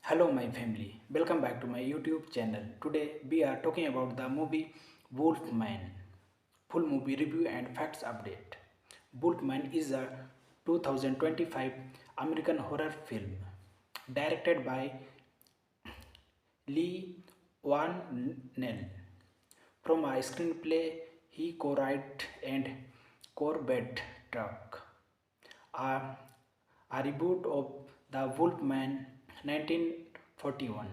Hello my family, welcome back to my YouTube channel. Today we are talking about the movie Wolfman. Full movie review and facts update. Wolfman is a 2025 American horror film directed by Lee Van Nell. From a screenplay he co-wrote and Corbett Truck. A, a reboot of The Wolfman 1941.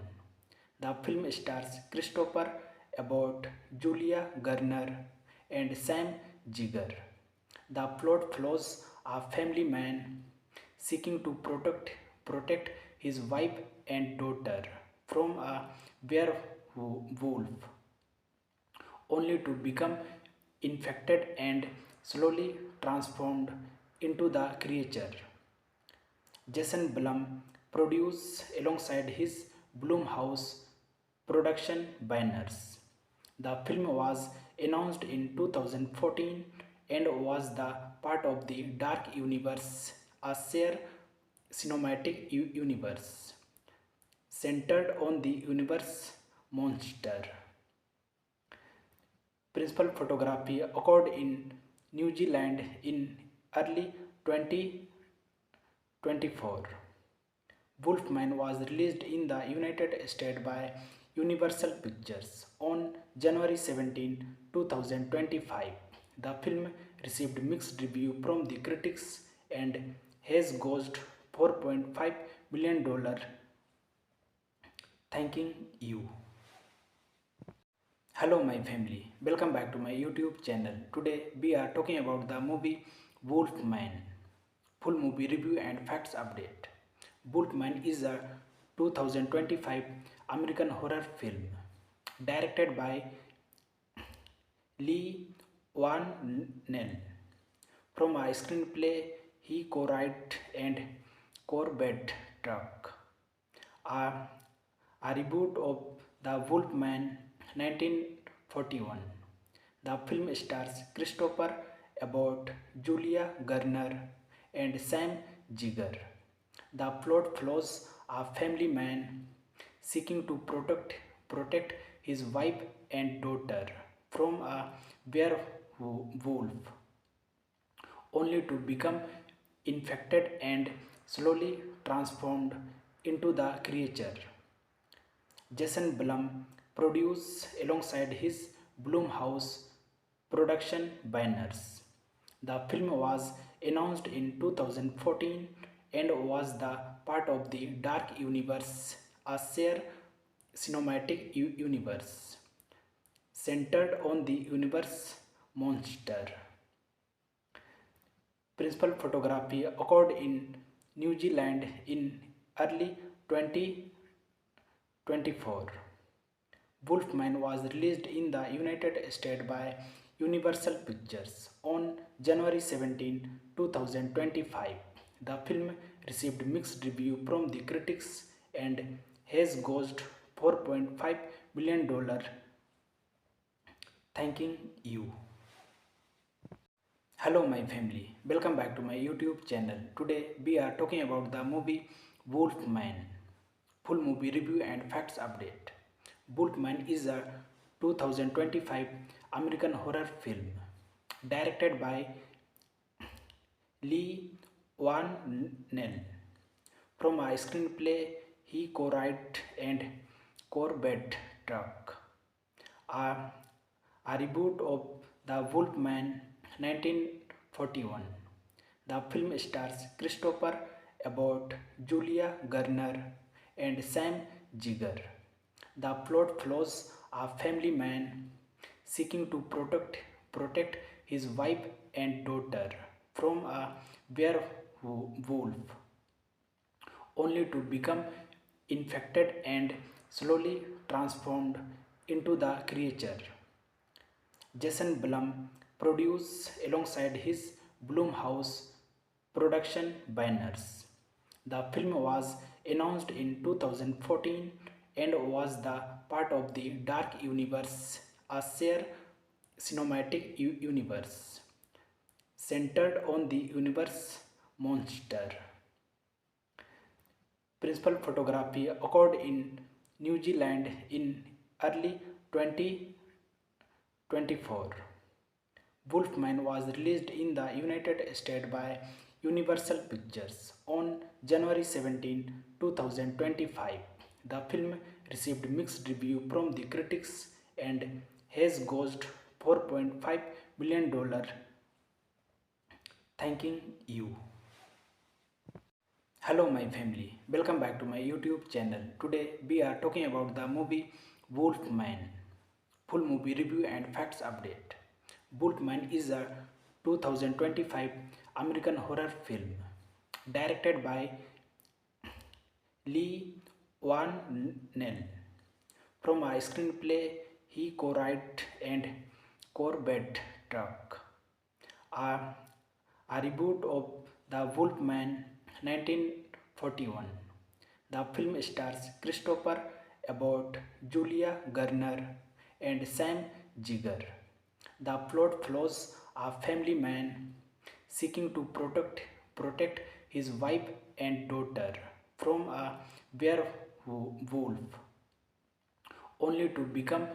The film stars Christopher Abbott, Julia Garner, and Sam Jigger. The plot follows a family man seeking to protect his wife and daughter from a werewolf, only to become infected and slowly transformed into the creature. Jason Blum produced alongside his Blumhouse production banners. The film was announced in 2014 and was the part of the Dark Universe, a shared cinematic universe centered on the universe monster. Principal photography occurred in New Zealand in early 2024. Wolfman was released in the United States by Universal Pictures on January 17, 2025. The film received mixed reviews from the critics and has grossed $4.5 million. Thanking you. Hello my family, welcome back to my YouTube channel. Today we are talking about the movie Wolfman. Full movie review and facts update. Wolfman is a 2025 American horror film directed by Lee Van Nell. From a screenplay he co-wrote and Corbett Truck. A, a reboot of The Wolfman 1941. The film stars Christopher Abbott, Julia Garner, and Sam Jigger. The plot follows a family man seeking to protect his wife and daughter from a werewolf, only to become infected and slowly transformed into the creature. Jason Blum produced alongside his Blumhouse production banners. The film was announced in 2014 and was the part of the Dark Universe, a shared cinematic universe centered on the universe monster. Principal photography occurred in New Zealand in early 2024. Wolfman was released in the United States by Universal Pictures on January 17, 2025. The film received mixed reviews from the critics and has grossed $4.5 million. Thanking you. Hello my family, welcome back to my YouTube channel. Today we are talking about the movie Wolfman. Full movie review and facts update. Wolfman is a 2025 American horror film directed by Lee Van Nell. From a screenplay he co-wrote and Corbett Truck. A, a reboot of The Wolfman 1941. The film stars Christopher Abbott, Julia Garner, and Sam Jigger. The plot follows a family man seeking to protect his wife and daughter from a werewolf, only to become infected and slowly transformed into the creature. Jason Blum produced alongside his Blumhouse production banners. The film was announced in 2014 and was the part of the Dark Universe, a shared cinematic universe centered on the universe monster. Principal photography occurred in New Zealand in early 2024. Wolfman was released in the United States by Universal Pictures on January 17, 2025. The film received mixed review from the critics and has grossed $4.5 million. Thanking you. Hello my family, welcome back to my YouTube channel. Today we are talking about the movie Wolfman. Full movie review and facts update. Wolfman is a 2025 American horror film directed by Lee Van Nell. From a screenplay he co-wrote and Corbett Truck. A, a reboot of The Wolfman 1941. The film stars Christopher Abbott, Julia Garner, and Sam Jigger. The plot follows a family man seeking to protect his wife and daughter from a werewolf, only to become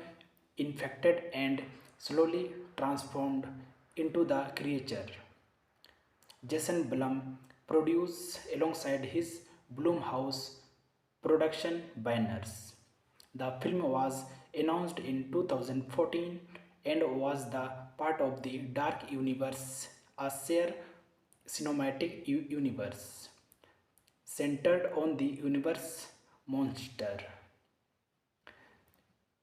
infected and slowly transformed into the creature. Jason Blum produced alongside his Blumhouse production banners. The film was announced in 2014 and was the part of the Dark Universe, a shared cinematic universe centered on the universe monster.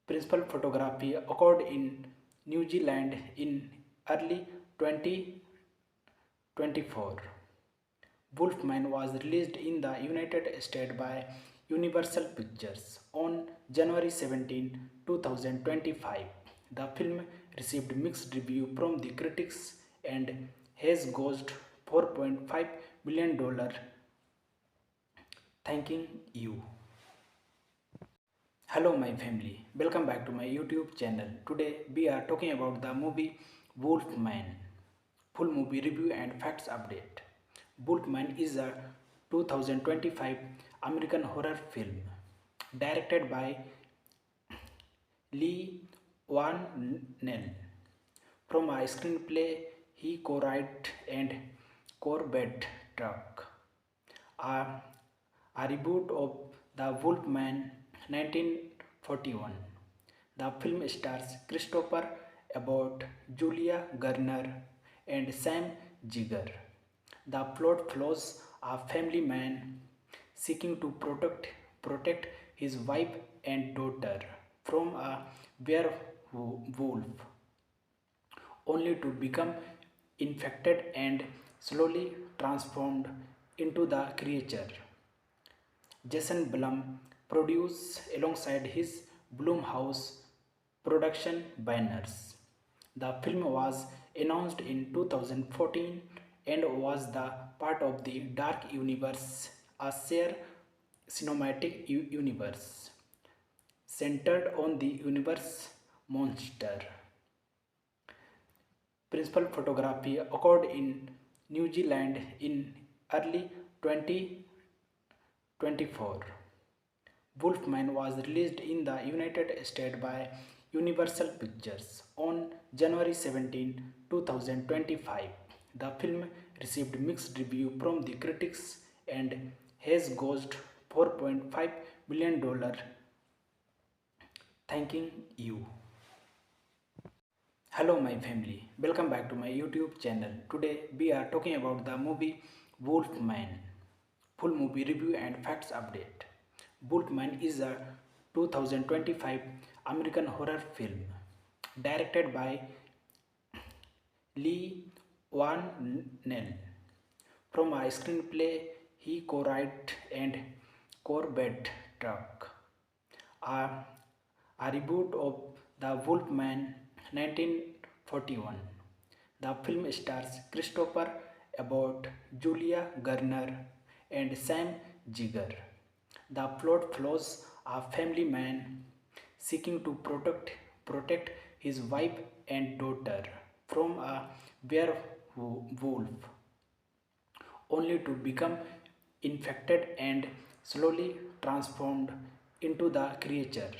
Principal photography occurred in New Zealand in early 2024. Wolfman was released in the United States by Universal Pictures on January 17, 2025. The film received mixed review from the critics and has grossed $4.5 million. Thanking you. Hello my family, welcome back to my YouTube channel. Today we are talking about the movie Wolfman. Full movie review and facts update. Wolfman is a 2025 American horror film directed by Lee Van Nell. From a screenplay he co-wrote and Corbett Truck. A, a reboot of The Wolfman 1941. The film stars Christopher Abbott, Julia Garner, and Sam Jigger. The plot follows a family man seeking to protect his wife and daughter from a werewolf, only to become infected and slowly transformed into the creature. Jason Blum produced alongside his Blumhouse production banners. The film was announced in 2014 and was the part of the Dark Universe, a shared cinematic universe centered on the universe monster. Principal photography occurred in New Zealand in early 2024. Wolfman was released in the United States by Universal Pictures on January 17, 2025. The film received mixed review from the critics and has grossed $4.5 million. Thanking you. Hello my family, welcome back to my YouTube channel. Today we are talking about the movie Wolfman. Full movie review and facts update. Wolfman is a 2025 American horror film directed by Lee Van Nell. From a screenplay he co-wrote and Corbett Truck. A, a reboot of The Wolfman 1941. The film stars Christopher Abbott, Julia Garner, and Sam Jigger. The plot follows a family man seeking to protect his wife and daughter from a werewolf, only to become infected and slowly transformed into the creature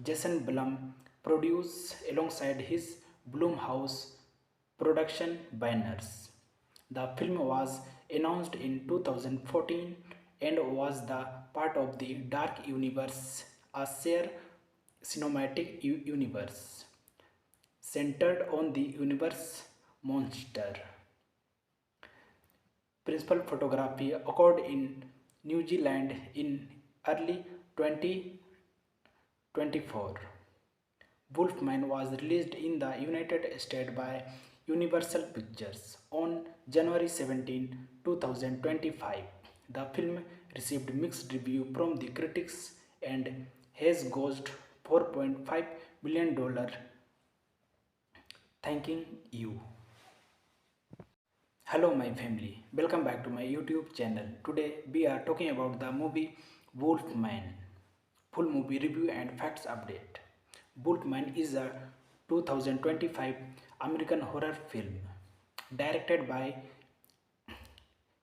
Jason Blum produced alongside his Blumhouse production banners. The film was announced in 2014 and was the part of the Dark Universe, a shared cinematic universe centered on the universe monster. Principal photography occurred in New Zealand in early 2024. Wolfman was released in the United States by Universal Pictures on January 17, 2025. The film received mixed review from the critics and has grossed $4.5 million. Thanking you. Hello my family, welcome back to my YouTube channel. Today we are talking about the movie Wolfman. Full movie review and facts update. Wolfman is a 2025 American horror film directed by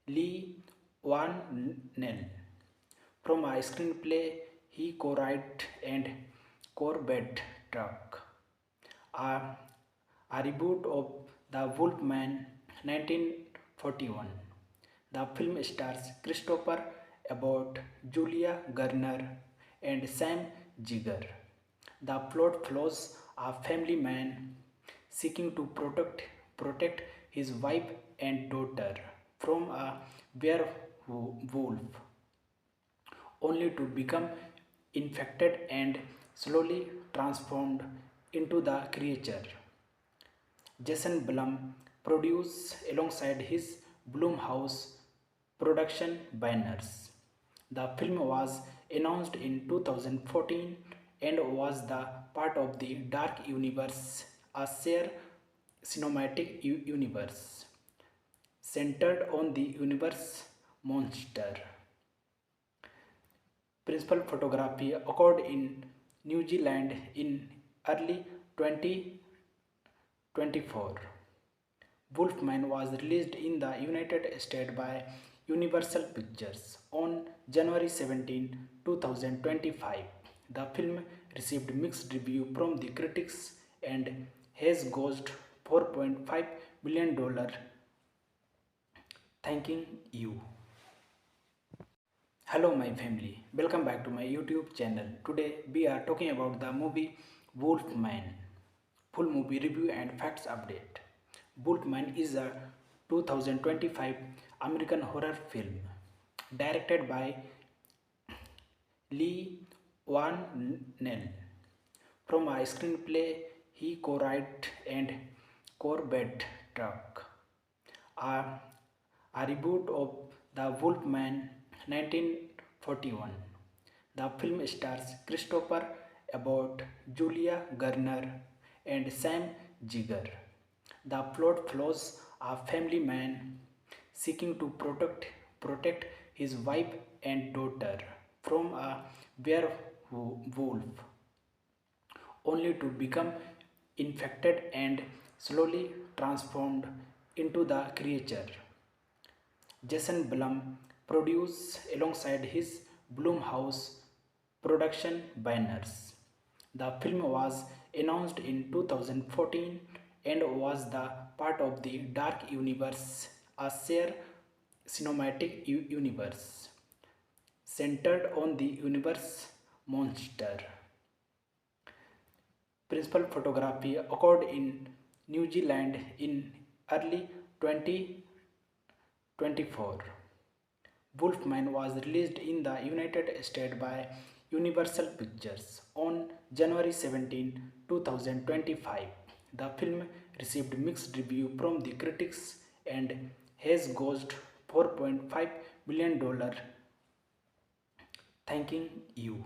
Lee Van Nell. From a screenplay he co-wrote and Corbett Truck. A, a reboot of The Wolfman 1941. The film stars Christopher Abbott, Julia Garner, and Sam Jigger. The plot follows a family man seeking to protect his wife and daughter from a werewolf, only to become infected and slowly transformed into the creature Jason Blum produced alongside his Blumhouse production banners. The film was announced in 2014 and was the part of the Dark Universe, a shared cinematic universe centered on the universe monster. Principal photography occurred in New Zealand in early 2024. Wolfman was released in the United States by Universal Pictures on January 17, 2025. The film received mixed review from the critics and has grossed $4.5 million. Thanking you. Hello my family, welcome back to my YouTube channel. Today we are talking about the movie Wolfman. Full movie review and facts update. Wolfman is a 2025 American horror film directed by Lee Van Nell. From a screenplay he co-wrote and Corbett Truck. A, a reboot of The Wolfman 1941. The film stars Christopher Abbott, Julia Garner, and Sam Jigger. The plot follows a family man seeking to protect his wife and daughter from a werewolf, only to become infected and slowly transformed into the creature Jason Blum produced alongside his Blumhouse production banners. The film was announced in 2014 and was the part of the Dark Universe, a shared cinematic universe centered on the universe monster. Principal photography occurred in New Zealand in early 2024. Wolfman was released in the United States by Universal Pictures on January 17, 2025. The film received mixed review from the critics and has grossed $4.5 million. Thanking you.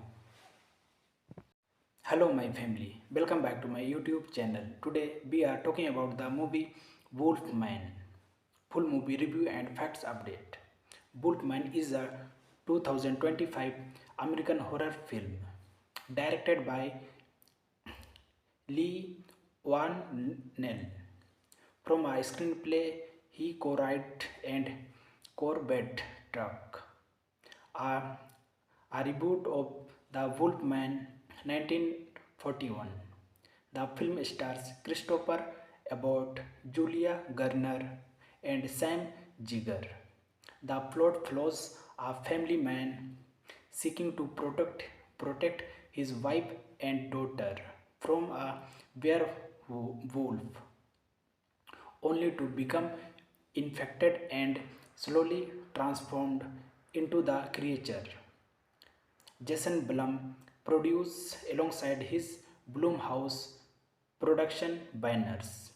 Hello my family, welcome back to my YouTube channel. Today we are talking about the movie Wolfman. Full movie review and facts update. Wolfman is a 2025 American horror film directed by Lee Van Nell. From a screenplay he co-wrote and Corbett Truck. a, a reboot of The Wolfman 1941. The film stars Christopher Abbott, Julia Garner, and Sam Jigger. The plot follows a family man seeking to protect his wife and daughter from a werewolf, only to become infected and slowly transformed into the creature. Jason Blum produced alongside his Blumhouse production banners.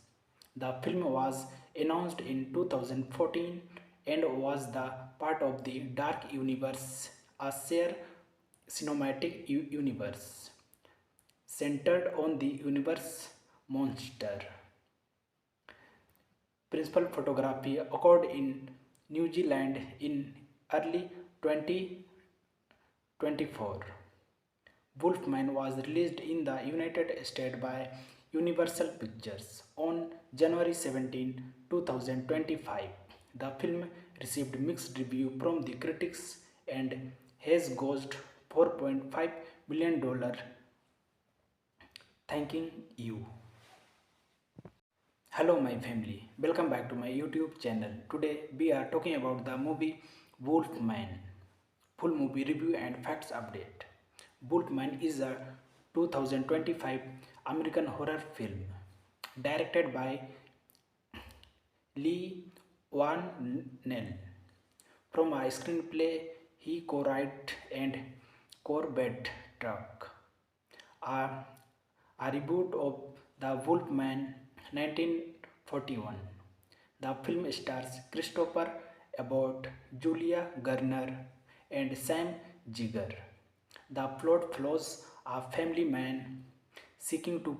The film was announced in 2014 and was the part of the Dark Universe, a shared cinematic universe centered on the universe monster. Principal photography occurred in New Zealand in early 2024. Wolfman was released in the United States by Universal Pictures on January 17, 2025. The film received mixed review from the critics and has grossed $4.5 million. Thanking you. Hello my family, welcome back to my YouTube channel. Today we are talking about the movie Wolfman. Full movie review and facts update. Wolfman is a 2025 American horror film directed by Lee Van Nell. From a screenplay he co-wrote and Corbett Truck. A, a reboot of The Wolfman 1941. The film stars Christopher Abbott, Julia Garner, and Sam Jigger. The plot follows a family man seeking to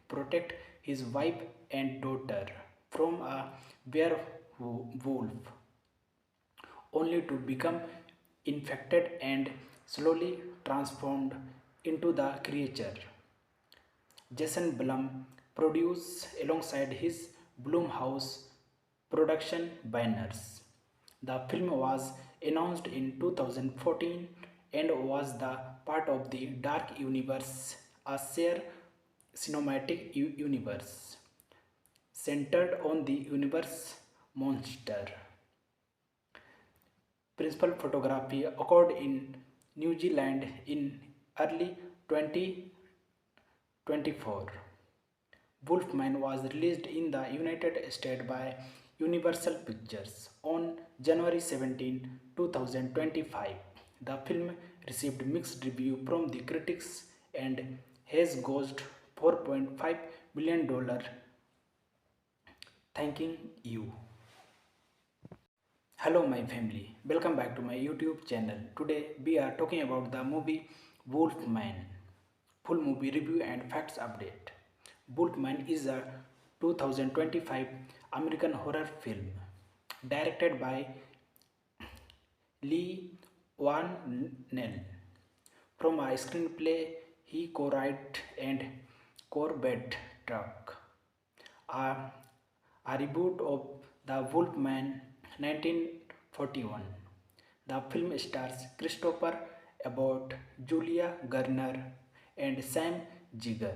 protect his wife and daughter from a werewolf, only to become infected and slowly transformed into the creature. Jason Blum produced alongside his Blumhouse production banners. The film was announced in 2014 and was the part of the Dark Universe, a shared cinematic universe centered on the universe monster. Principal photography occurred in New Zealand in early 2024. Wolfman was released in the United States by Universal Pictures on January 17, 2025. The film received mixed review from the critics and has grossed $4.5 million. Thanking you. Hello my family, welcome back to my YouTube channel. Today we are talking about the movie Wolfman. Full movie review and facts update. Wolfman is a 2025 American horror film directed by Lee Van Nell. From a screenplay he co-wrote and Corbett Truck. A, a reboot of The Wolfman 1941. The film stars Christopher Abbott, Julia Garner, and Sam Jigger.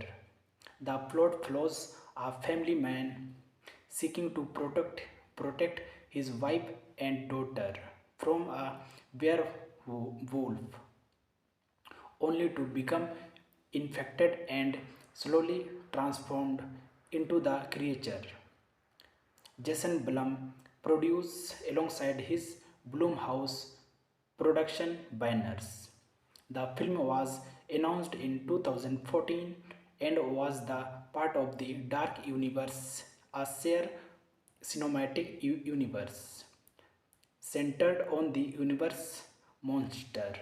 The plot follows a family man seeking to protect his wife and daughter from a werewolf, only to become infected and slowly transformed into the creature. Jason Blum produced alongside his Blumhouse production banners. The film was announced in 2014 and was the part of the Dark Universe, a shared cinematic universe centered on the universe monster.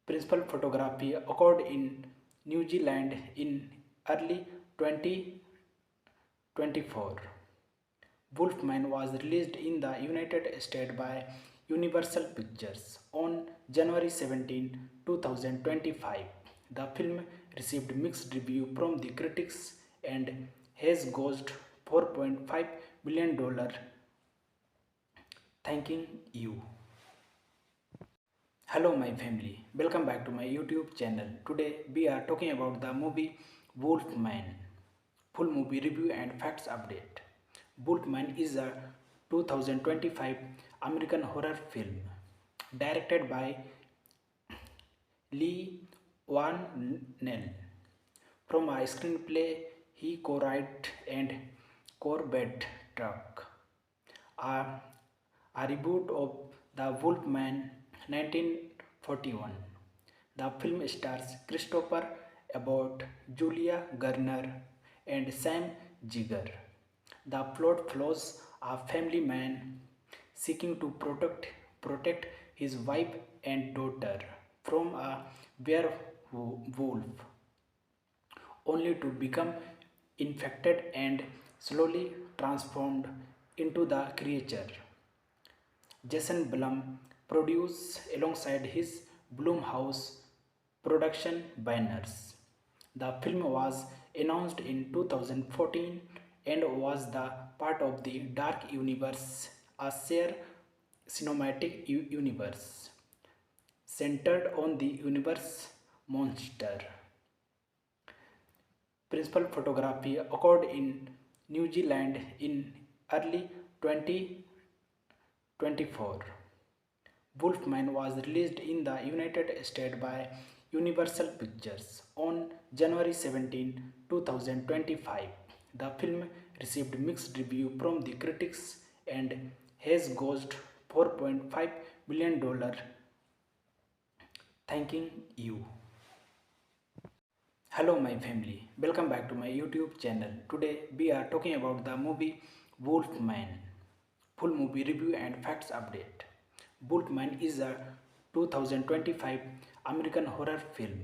Principal photography occurred in New Zealand in early 2024. Wolfman was released in the United States by Universal Pictures on January 17, 2025. The film received mixed review from the critics and has grossed $4.5 million. Thanking you. Hello my family, welcome back to my YouTube channel. Today we are talking about the movie Wolfman. Full movie review and facts update. Wolfman is a 2025 American horror film directed by Lee Van Nell. From a screenplay he co-wrote and Corbett Truck. A, a reboot of The Wolfman 1941. The film stars Christopher Abbott, Julia Garner, and Sam Jigger. The plot follows a family man seeking to protect his wife and daughter from a werewolf, only to become infected and slowly transformed into the creature. Jason Blum produced alongside his Blumhouse production banners. The film was announced in 2014 and was the part of the Dark Universe, a shared cinematic universe centered on the universe monster. Principal photography occurred in New Zealand in early 2024. Wolfman was released in the United States by Universal Pictures on January 17, 2025. The film received mixed review from the critics and has grossed $4.5 million. Thanking you. Hello my family, welcome back to my YouTube channel. Today we are talking about the movie Wolfman. Full movie review and facts update. Wolfman is a 2025 American horror film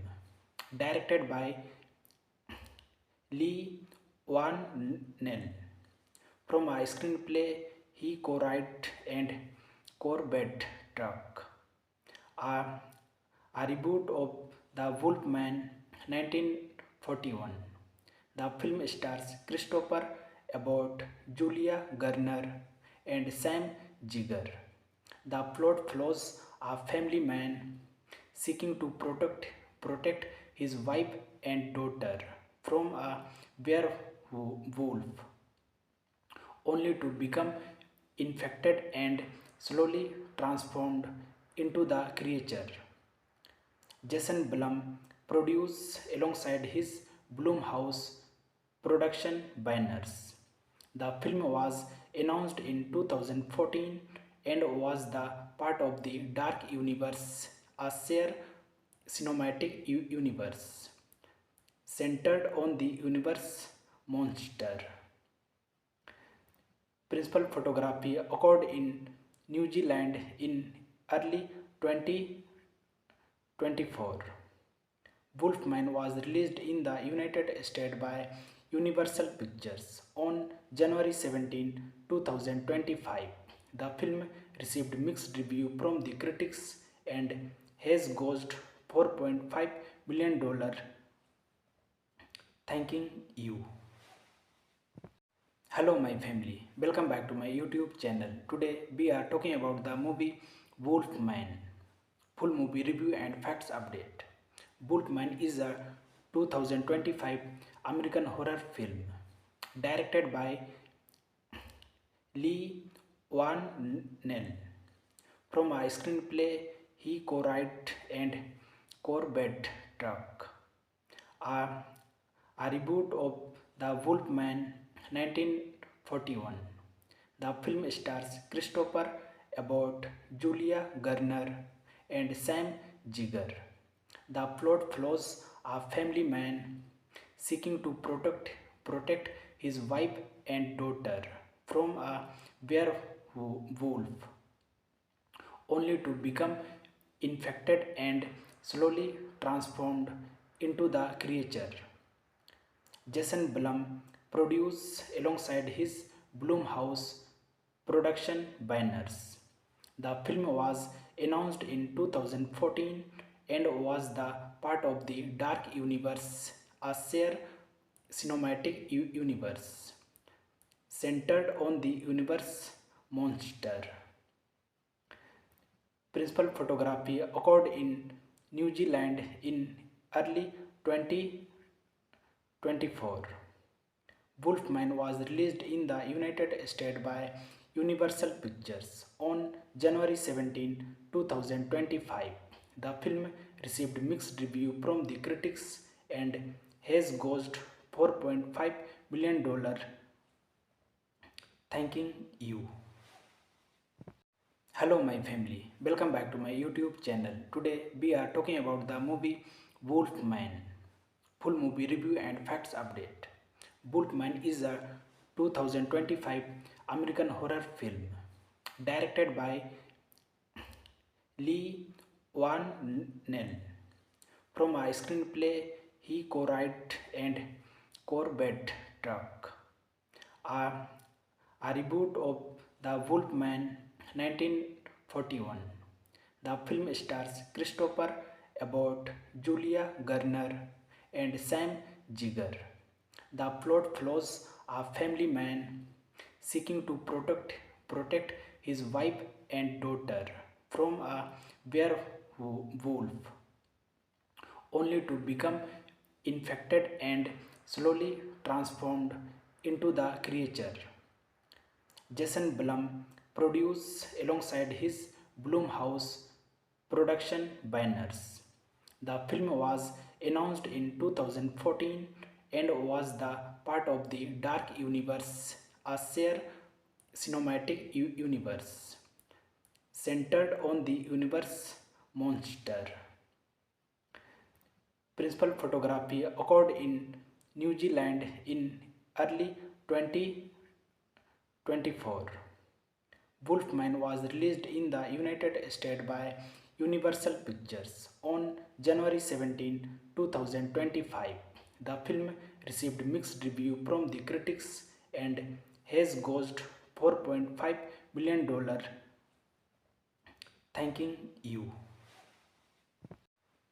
directed by Lee Van Nell. From a screenplay he co-wrote and Corbett Truck. A, a reboot of The Wolfman 1941. The film stars Christopher Abbott, Julia Garner, and Sam Jigger. The plot follows a family man seeking to protect his wife and daughter from a werewolf, only to become infected and slowly transformed into the creature. Jason Blum produced alongside his Blumhouse production banners. The film was announced in 2014 and was the part of the Dark Universe, a shared cinematic universe centered on the universe monster. Principal photography occurred in New Zealand in early 2024. Wolfman was released in the United States by Universal Pictures on January 17, 2025. The film received mixed review from the critics and has grossed $4.5 million. Thanking you. Hello my family, welcome back to my YouTube channel. Today we are talking about the movie Wolfman. Full movie review and facts update. Wolfman is a 2025 American horror film directed by Lee Van Nell. From a screenplay he co-wrote and Corbett Truck. A, a reboot of The Wolfman 1941. The film stars Christopher Abbott, Julia Garner, and Sam Jigger. The plot follows a family man seeking to protect his wife and daughter from a werewolf, only to become infected and slowly transformed into the creature. Jason Blum produced alongside his Blumhouse production banners. The film was announced in 2014 and was the part of the Dark Universe, a shared cinematic universe centered on the universe monster. Principal photography occurred in New Zealand in early 2024. Wolfman was released in the United States by Universal Pictures on January 17, 2025. The film received mixed review from the critics and has grossed $4.5 million. Thanking you. Hello my family, welcome back to my YouTube channel. Today we are talking about the movie Wolfman. Full movie review and facts update. Wolfman is a 2025 American horror film directed by Lee Van Nell. From a screenplay he co-wrote and Corbett Truck. A, a reboot of The Wolfman 1941. The film stars Christopher Abbott, Julia Garner, and Sam Jigger. The plot follows a family man seeking to protect his wife and daughter from a werewolf, only to become infected and slowly transformed into the creature. Jason Blum produced alongside his Blumhouse production banners. The film was announced in 2014 and was the part of the Dark Universe, a shared cinematic universe centered on the universe monster. Principal photography occurred in New Zealand in early 2024. Wolfman was released in the United States by Universal Pictures on January 17, 2025. The film received mixed review from the critics and has grossed $4.5 million. Thanking you.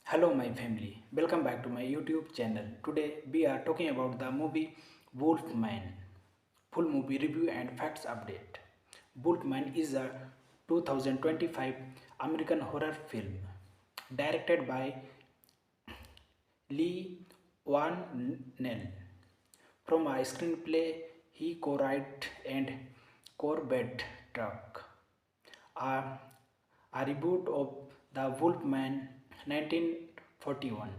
Hello my family, welcome back to my YouTube channel. Today we are talking about the movie Wolfman. Full movie review and facts update. Wolfman is a 2025 American horror film directed by Lee Van Nell. From a screenplay he co-wrote and Corbett Truck. A, a reboot of The Wolfman 1941.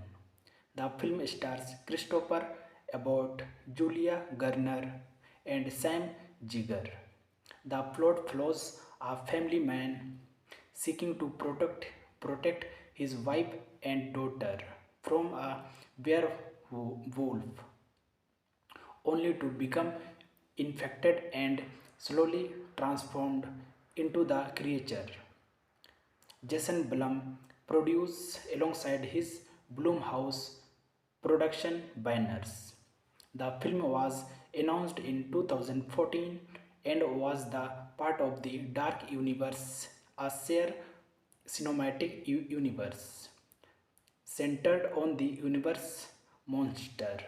The film stars Christopher Abbott, Julia Garner, and Sam Jigger. The plot follows a family man seeking to protect his wife and daughter from a werewolf, only to become infected and slowly transformed into the creature. Jason Blum produced alongside his Blumhouse production banners. The film was announced in 2014 and was the part of the Dark Universe, a shared cinematic universe centered on the universe monster.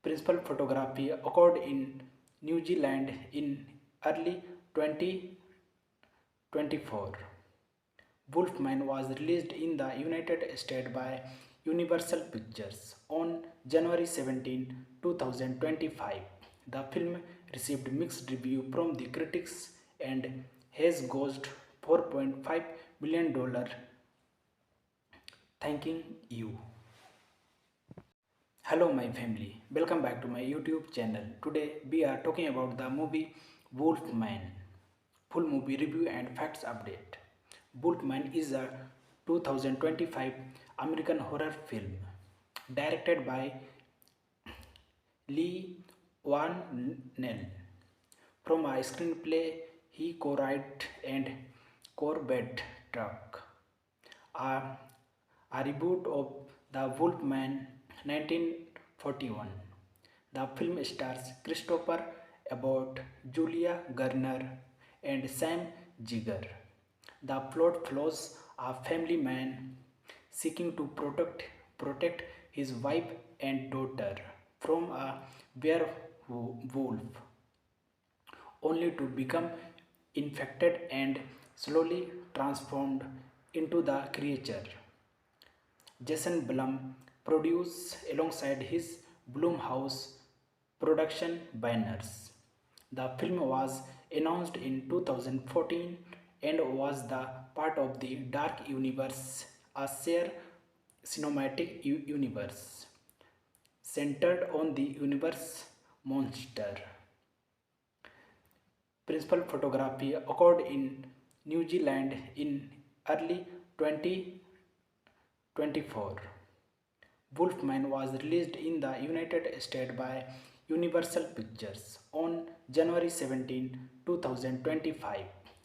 Principal photography occurred in New Zealand in early 2024. Wolfman was released in the United States by Universal Pictures on January 17, 2025. The film received mixed review from the critics and has grossed $4.5 million. Thanking you. Hello my family, welcome back to my YouTube channel. Today we are talking about the movie Wolfman. Full movie review and facts update. Wolfman is a 2025 American horror film directed by Lee Van Nell. From a screenplay he co-wrote and Corbett Truck. A, a reboot of The Wolfman 1941. The film stars Christopher Abbott, Julia Garner, and Sam Jigger. The plot follows a family man seeking to protect his wife and daughter from a werewolf, only to become infected and slowly transformed into the creature Jason Blum produced alongside his Blumhouse production banners. The film was announced in 2014 and was the part of the Dark Universe, a shared cinematic universe centered on the universe monster. Principal photography occurred in New Zealand in early 2024. Wolfman was released in the United States by Universal Pictures on January 17, 2025.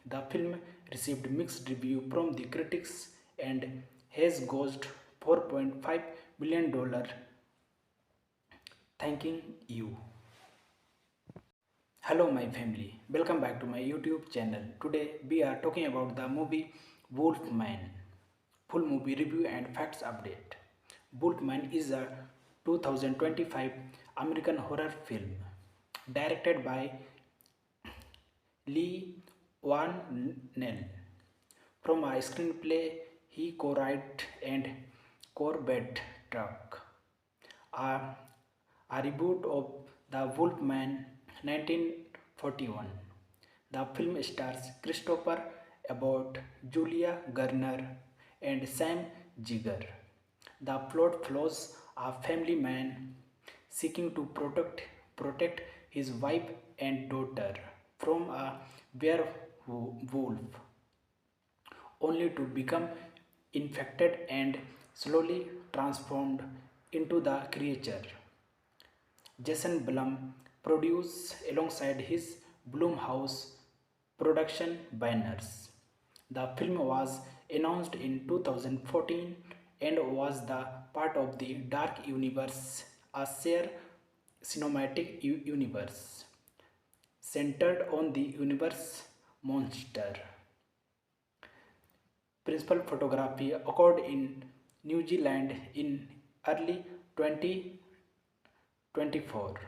The film received mixed review from the critics and has grossed $4.5 million. Thanking you. Hello my family, welcome back to my YouTube channel. Today we are talking about the movie Wolfman. Full movie review and facts update. Wolfman is a 2025 American horror film directed by Lee Van Nell. From a screenplay he co-wrote and Corbett Truck. A, a reboot of The Wolfman 1941. The film stars Christopher Abbott, Julia Garner, and Sam Jigger. The plot follows a family man seeking to protect his wife and daughter from a werewolf, only to become infected and slowly transformed into the creature Jason Blum produced alongside his Blumhouse production banners. The film was announced in 2014 and was the part of the Dark Universe, a shared cinematic universe centered on the universe monster. Principal photography occurred in New Zealand in early 2024.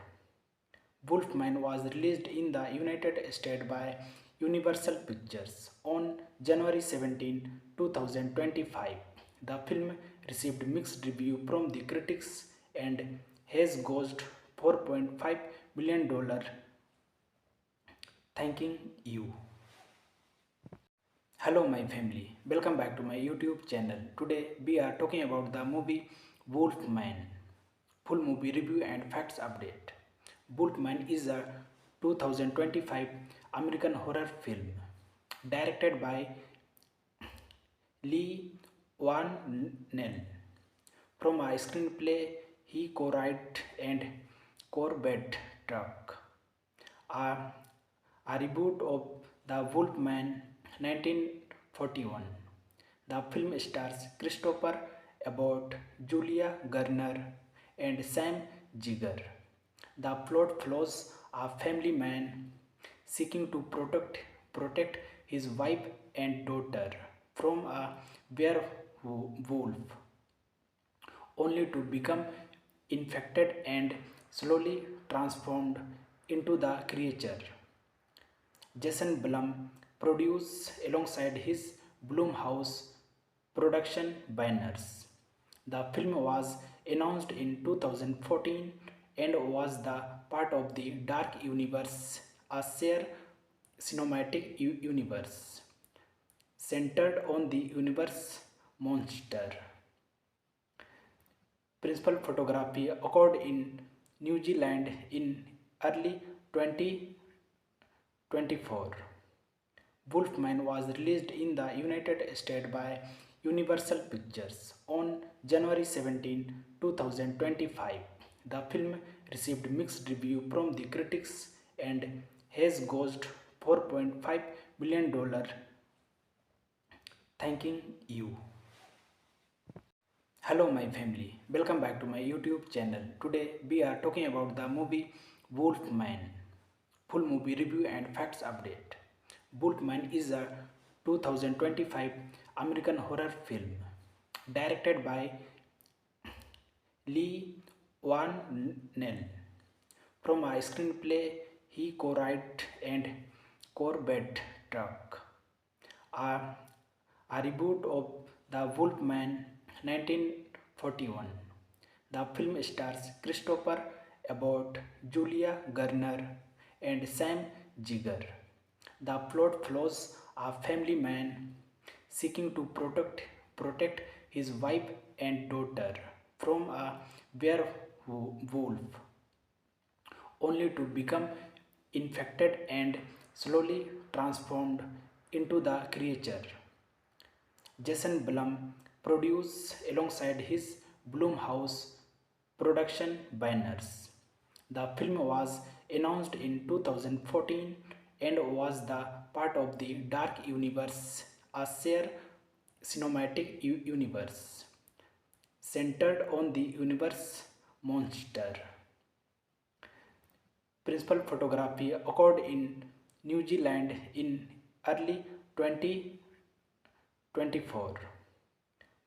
Wolfman was released in the United States by Universal Pictures on January 17, 2025. The film received mixed review from the critics and has grossed $4.5 million. Thanking you. Hello my family, welcome back to my YouTube channel. Today we are talking about the movie Wolfman. Full movie review and facts update. Wolfman is a 2025 American horror film directed by Lee Van Nell. From a screenplay he co-wrote and Corbett Truck. A, a reboot of The Wolfman 1941. The film stars Christopher Abbott, Julia Garner, and Sam Jigger. The plot follows a family man seeking to protect his wife and daughter from a werewolf, only to become infected and slowly transformed into the creature Jason Blum produced alongside his Blumhouse production banners. The film was announced in 2014 and was the part of the Dark Universe, a shared cinematic universe centered on the universe monster. Principal photography occurred in New Zealand in early 2024. Wolfman was released in the United States by Universal Pictures on January 17, 2025. The film received mixed review from the critics and has grossed $4.5 million. Thanking you. Hello my family, welcome back to my YouTube channel. Today we are talking about the movie Wolfman. Full movie review and facts update. Wolfman is a 2025 American horror film directed by Lee Van Nell. From a screenplay he co-wrote and Corbett Truck. a, a reboot of The Wolfman 1941. The film stars Christopher Abbott, Julia Garner, and Sam Jigger. The plot follows a family man seeking to protect his wife and daughter from a werewolf, only to become infected and slowly transformed into the creature. Jason Blum produced alongside his Blumhouse production banners. The film was announced in 2014 and was the part of the Dark Universe, a shared cinematic universe centered on the universe monster. Principal photography occurred in New Zealand in early 2024.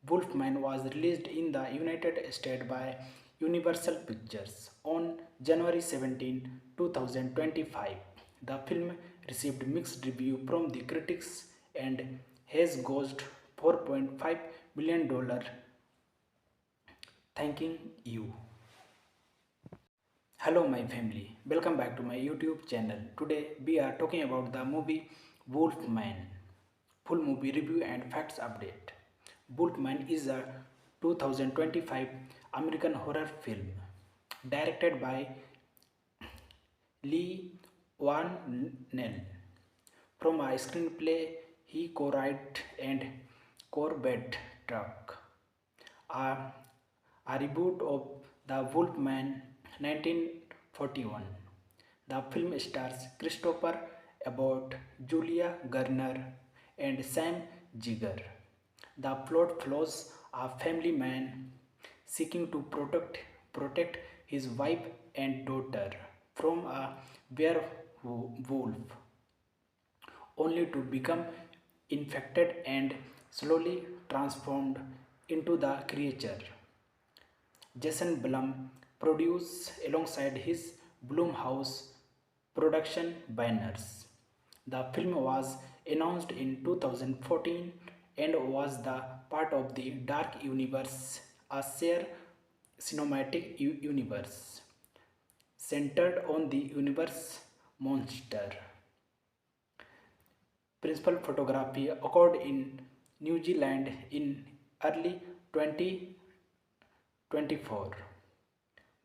Wolfman was released in the United States by Universal Pictures on January 17, 2025. The film received mixed review from the critics and has grossed $4.5 million. Thanking you. Hello my family, welcome back to my YouTube channel. Today we are talking about the movie Wolfman. Full movie review and facts update. Wolfman is a 2025 American horror film directed by Lee Van Nell. From a screenplay he co-wrote and Corbett Truck. A, a reboot of The Wolfman 1941. The film stars Christopher Abbott, Julia Garner, and Sam Jigger. The plot follows a family man seeking to protect his wife and daughter from a werewolf, only to become infected and slowly transformed into the creature. Jason Blum produced alongside his Blumhouse production banners. The film was announced in 2014 and was the part of the Dark Universe, a shared cinematic universe centered on the universe monster. Principal photography occurred in New Zealand in early 2024.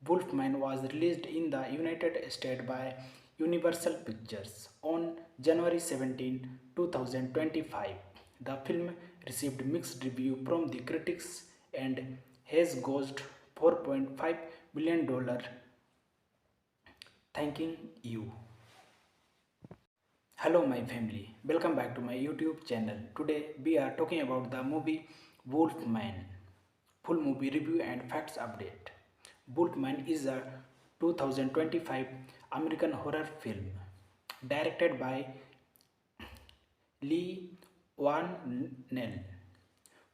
Wolfman was released in the United States by Universal Pictures on January 17, 2025. The film received mixed review from the critics and has grossed $4.5 million. Thanking you. Hello my family, welcome back to my YouTube channel. Today we are talking about the movie Wolfman. Full movie review and facts update. Wolfman is a 2025 American horror film directed by Lee Van Nell.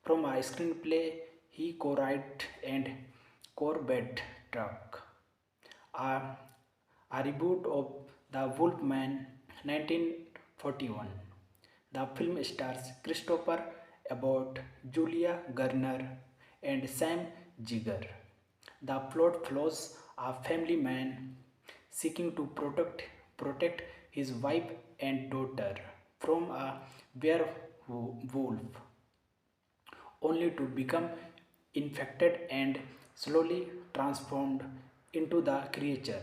From a screenplay he co-wrote and Corbett Truck. A, a reboot of The Wolfman 1941. The film stars Christopher Abbott, Julia Garner, and Sam Jigger. The plot follows a family man seeking to protect his wife and daughter from a werewolf, only to become infected and slowly transformed into the creature.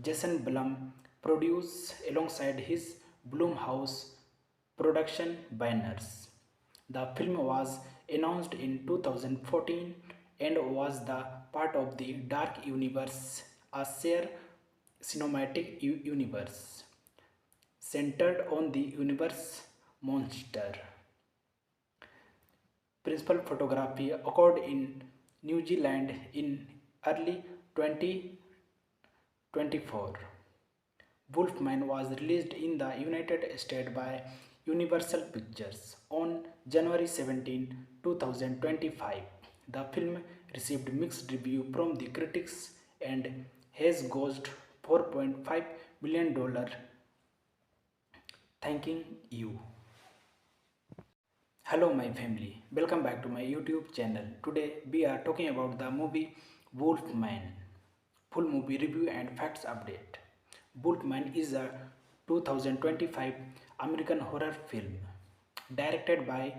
Jason Blum produced alongside his Blumhouse production banners. The film was announced in 2014 and was the part of the Dark Universe, a shared cinematic universe centered on the universe monster. Principal photography occurred in New Zealand in early 2024. Wolfman was released in the United States by Universal Pictures on January 17, 2025. The film received mixed review from the critics and has grossed $4.5 million. Thanking you. Hello my family, welcome back to my YouTube channel. Today we are talking about the movie Wolfman. Full movie review and facts update. Wolfman is a 2025 American horror film directed by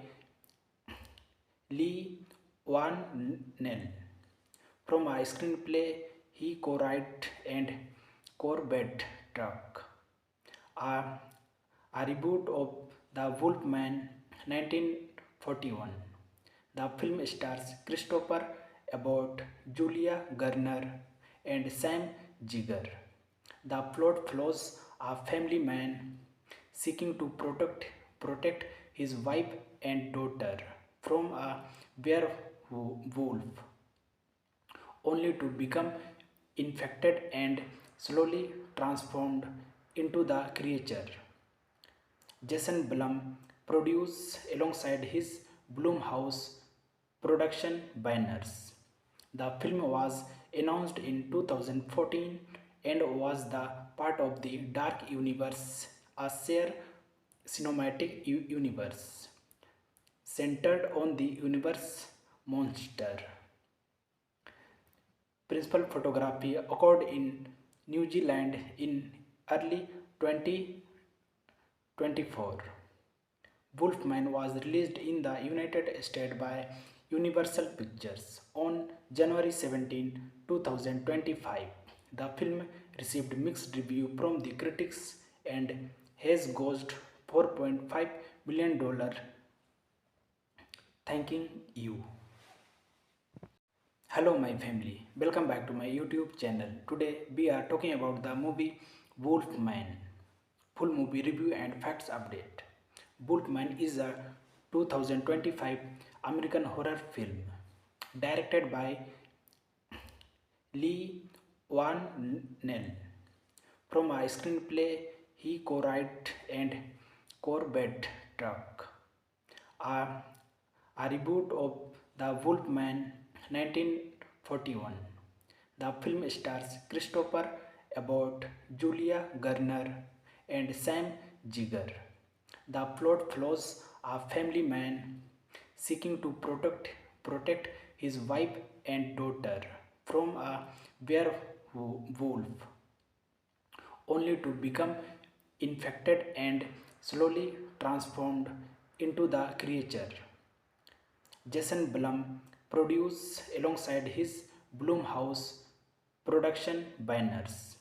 Lee Van Nell. From a screenplay he co-wrote and Corbett Truck. A, a reboot of The Wolfman 1941. The film stars Christopher Abbott, Julia Garner, and Sam Jigger. The plot follows a family man seeking to protect his wife and daughter from a werewolf, only to become infected and slowly transformed into the creature. Jason Blum produced alongside his Blumhouse production banners. The film was announced in 2014 and was the part of the Dark Universe, a shared cinematic universe centered on the universe monster. Principal photography occurred in New Zealand in early 2024. Wolfman was released in the United States by Universal Pictures on January 17, 2025. The film received mixed review from the critics and has grossed $4.5 billion. Thanking you. Hello my family, welcome back to my YouTube channel. Today we are talking about the movie Wolfman. Full movie review and facts update. Wolfman is a 2025 American horror film directed by Lee Van Nell. From a screenplay he co-wrote and Corbett Truck. A, a reboot of The Wolfman 1941. The film stars Christopher Abbott, Julia Garner, and Sam Jigger. The plot follows a family man seeking to protect his wife and daughter from a werewolf, only to become infected and slowly transformed into the creature. Jason Blum produced alongside his Blumhouse production banners.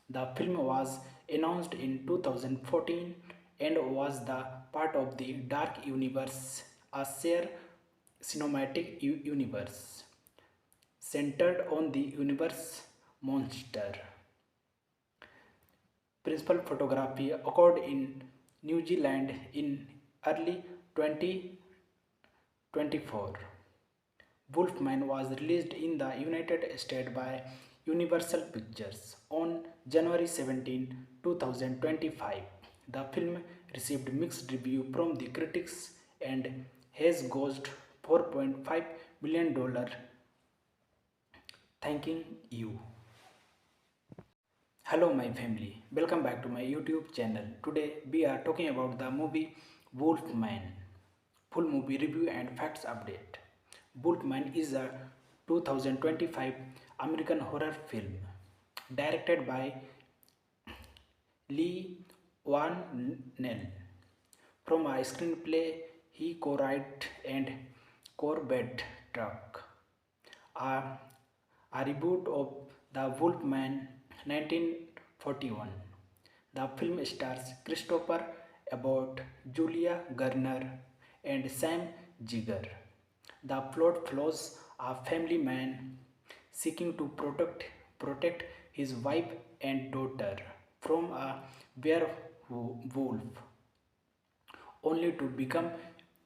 The film was announced in 2014 and was the part of the Dark Universe, a shared cinematic universe centered on the universe monster. Principal photography occurred in New Zealand in early 2024. Wolfman was released in the United States by Universal Pictures on January 17, 2025. The film received mixed review from the critics and has grossed $4.5 billion. Thanking you. Hello my family, welcome back to my YouTube channel. Today we are talking about the movie Wolfman. Full movie review and facts update. Wolfman is a 2025 American horror film directed by Lee Van Nell. From a screenplay he co-wrote and Corbett Truck. A, a reboot of The Wolfman 1941. The film stars Christopher Abbott, Julia Garner, and Sam Jigger. The plot follows a family man seeking to protect his wife and daughter from a werewolf, only to become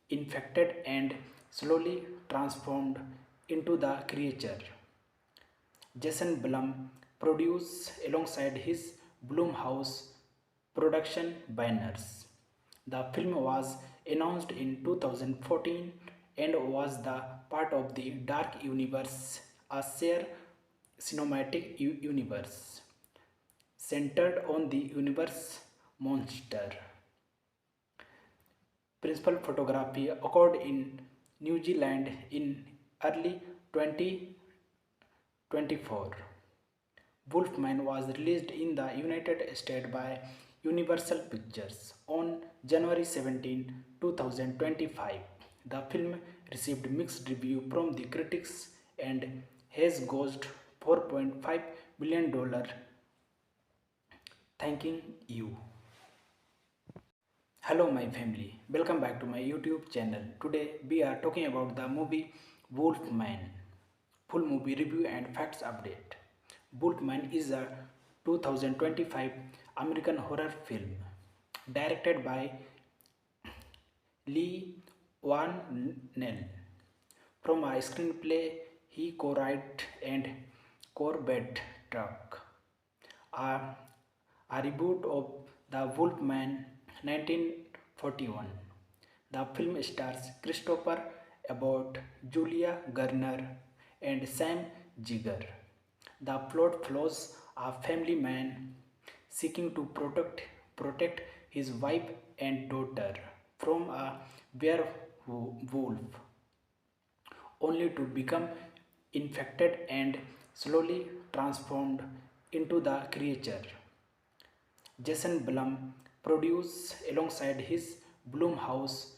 infected and slowly transformed into the creature. Jason Blum produced alongside his Blumhouse production banners. The film was announced in 2014 and was the part of the Dark Universe, a shared cinematic universe centered on the universe monster. Principal photography occurred in New Zealand in early 2024. Wolfman was released in the United States by Universal Pictures on January 17, 2025. The film received mixed reviews from the critics and has grossed $4.5 billion. Thanking you. Hello my family, welcome back to my YouTube channel. Today we are talking about the movie Wolfman. Full movie review and facts update. Wolfman is a 2025 American horror film directed by Lee Van Nell. From a screenplay he co-wrote and Corbett Truck. A, a reboot of The Wolfman 1941. The film stars Christopher Abbott, Julia Garner, and Sam Jigger. The plot follows a family man seeking to protect his wife and daughter from a werewolf, only to become infected and slowly transformed into the creature. Jason Blum produced alongside his Blumhouse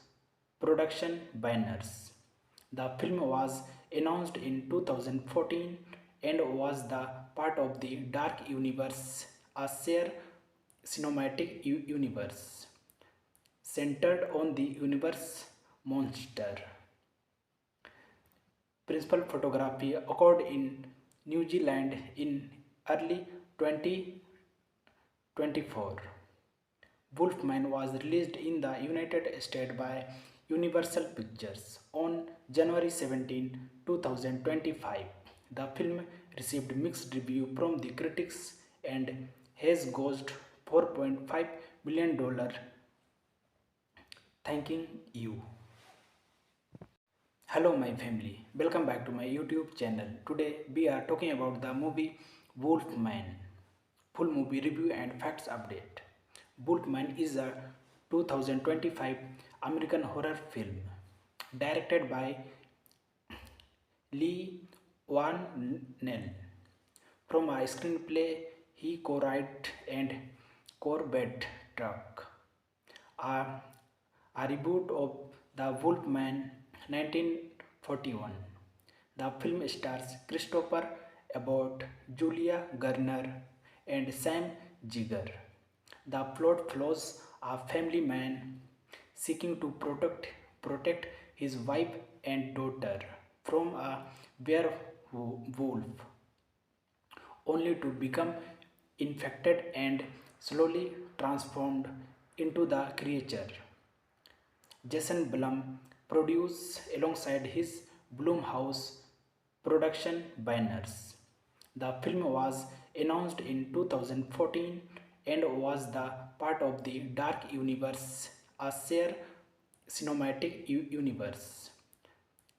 production banners. The film was announced in 2014 and was the part of the Dark Universe, a shared cinematic universe centered on the universe monster. Principal photography occurred in New Zealand in early 2024. Wolfman was released in the United States by Universal Pictures on January 17, 2025. The film received mixed reviews from the critics and has grossed $4.5 billion. Thanking you. Hello my family, welcome back to my YouTube channel. Today we are talking about the movie Wolfman. Full movie review and facts update. Wolfman is a 2025 American horror film directed by Lee Van Nell. From a screenplay he co-wrote and Corbett Truck. A, a reboot of The Wolfman 1941. The film stars Christopher Abbott, Julia Garner, and Sam Jigger. The plot follows a family man seeking to protect his wife and daughter from a werewolf, only to become infected and slowly transformed into the creature. Jason Blum produced alongside his Blumhouse production banners. The film was announced in 2014 and was the part of the Dark Universe, a shared cinematic universe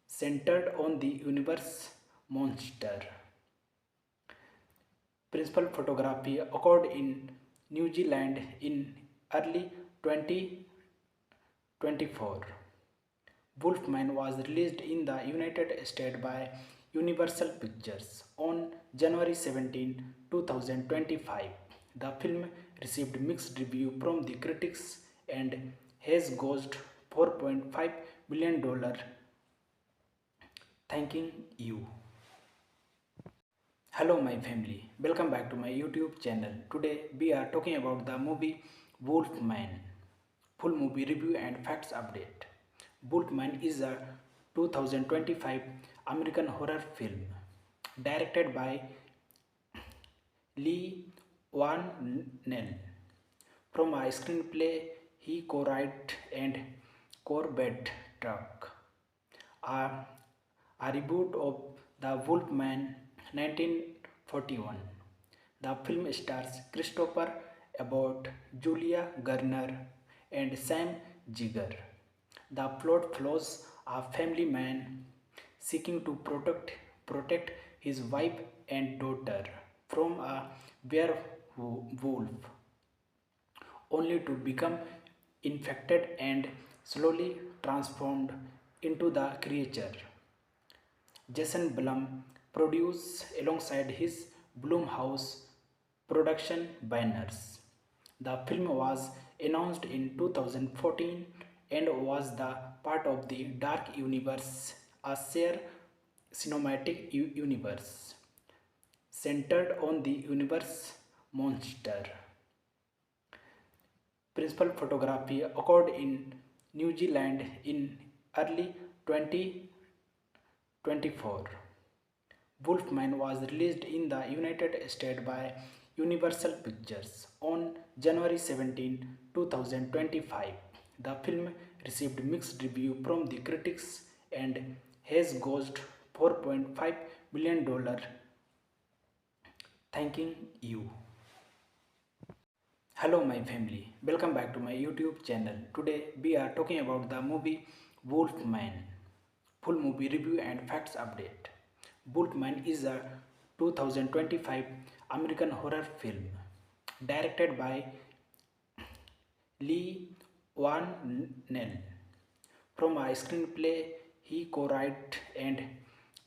centered on the universe monster. Principal photography occurred in New Zealand in early 2024. Wolfman was released in the United States by Universal Pictures on January 17, 2025. The film received mixed reviews from the critics and has grossed $4.5 billion. Thanking you. Hello my family, welcome back to my YouTube channel. Today we are talking about the movie Wolfman. Full movie review and facts update. Wolfman is a 2025 American horror film directed by Lee Van Nell. From a screenplay he co-wrote and Corbett Truck. A, a reboot of The Wolfman 1941. The film stars Christopher Abbott, Julia Garner, and Sam Jigger. The plot follows a family man seeking to protect his wife and daughter from a werewolf, only to become infected and slowly transformed into the creature. Jason Blum produced alongside his Blumhouse production banners. The film was announced in 2014 and was the part of the Dark Universe, a shared cinematic universe centered on the universe monster. Principal photography occurred in New Zealand in early 2024. Wolfman was released in the United States by Universal Pictures on January 17, 2025. The film received mixed review from the critics and has grossed $4.5 billion. Thanking you. Hello my family, welcome back to my YouTube channel. Today we are talking about the movie Wolfman. Full movie review and facts update. Wolfman is a 2025 American horror film directed by Lee Van Nell. From a screenplay he co-wrote and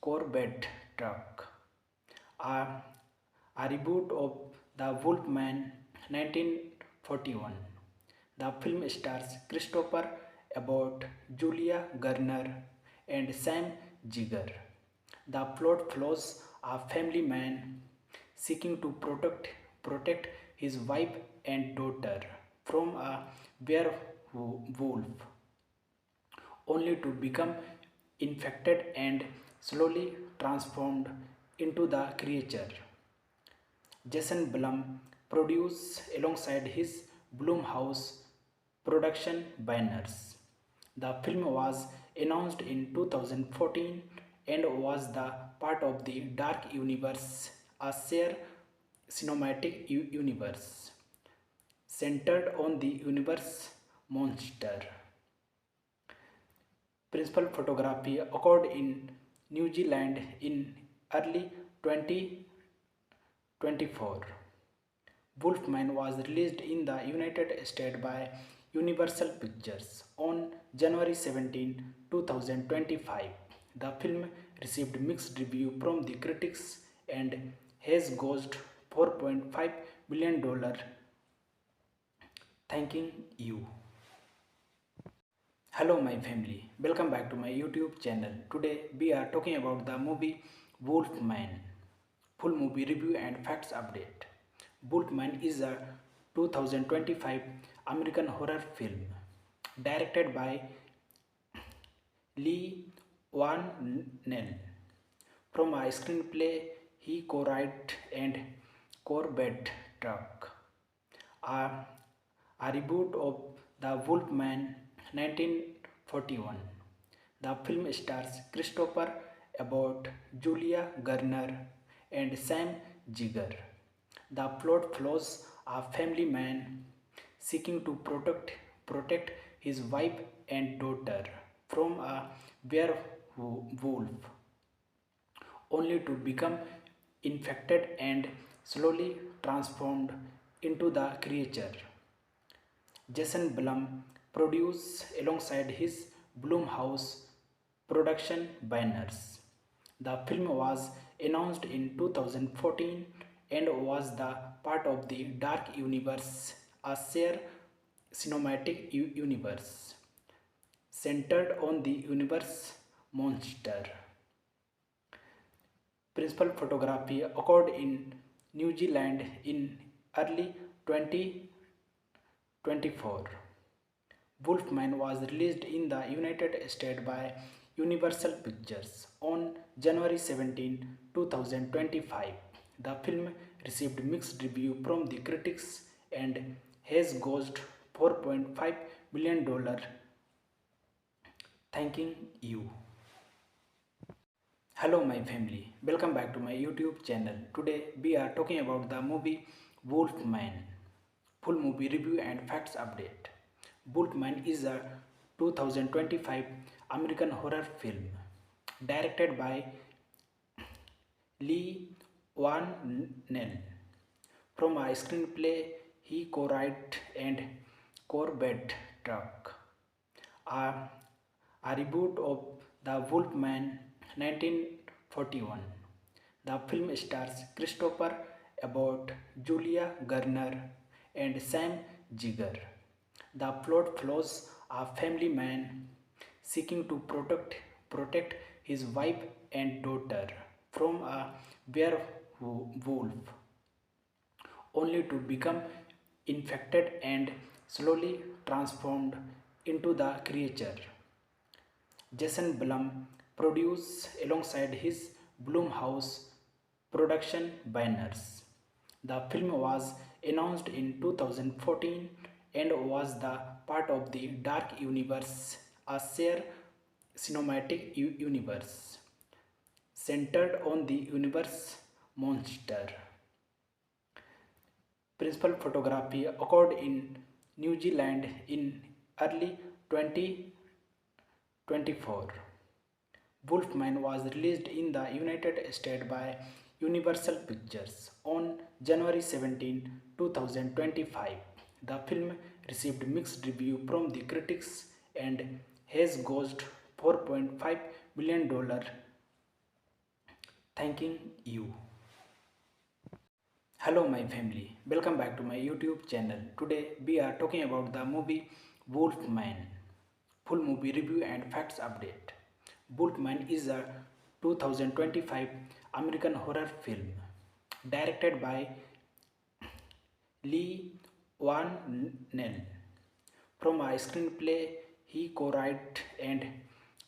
Corbett Truck. A, a reboot of The Wolfman 1941. The film stars Christopher Abbott, Julia Garner, and Sam Jigger. The plot follows a family man seeking to protect his wife and daughter from a werewolf, only to become infected and slowly transformed into the creature. Jason Blum produced alongside his Blumhouse production banners. The film was announced in 2014 and was the part of the Dark Universe, a shared cinematic universe centered on the universe monster. Principal photography occurred in New Zealand in early 2024. Wolfman was released in the United States by Universal Pictures on January 17, 2025. The film received mixed review from the critics and has grossed $4.5 billion. Thanking you. Hello my family, welcome back to my YouTube channel. Today we are talking about the movie Wolfman. Full movie review and facts update. Wolfman is a 2025 American horror film directed by Lee Van Nell. From a screenplay he co-wrote and Corbett Truck. A, a reboot of The Wolfman 1941. The film stars Christopher Abbott, Julia Garner, and Sam Jigger. The plot follows a family man seeking to protect his wife and daughter from a werewolf, only to become infected and slowly transformed into the creature. Jason Blum produced alongside his Blumhouse production banners. The film was announced in 2014 and was the part of the Dark Universe, a shared cinematic universe centered on the universe monster. Principal photography occurred in New Zealand in early 2024. Wolfman was released in the United States by Universal Pictures on January 17, 2025. The film received mixed review from the critics and has grossed $4.5 billion. Thanking you. Hello my family, welcome back to my YouTube channel. Today we are talking about the movie Wolfman. Full movie review and facts update. Wolfman is a 2025 American horror film directed by Lee Van Nell. From a screenplay he co-wrote and Corbett Truck. a, a reboot of The Wolfman 1941. The film stars Christopher Abbott, Julia Garner, and Sam Jigger. The plot follows a family man seeking to protect his wife and daughter from a werewolf, only to become infected and slowly transformed into the creature. Jason Blum produced alongside his Blumhouse production banners. The film was announced in 2014 and was the part of the Dark Universe, a shared cinematic universe centered on the universe monster. Principal photography occurred in New Zealand in early 2024. Wolfman was released in the United States by Universal Pictures on January 17, 2025. The film received mixed review from the critics and has grossed $4.5 million. Thanking you. Hello my family, welcome back to my YouTube channel. Today we are talking about the movie Wolfman. Full movie review and facts update. Wolfman is a 2025 American horror film directed by Lee Van Nell. From a screenplay he co-wrote and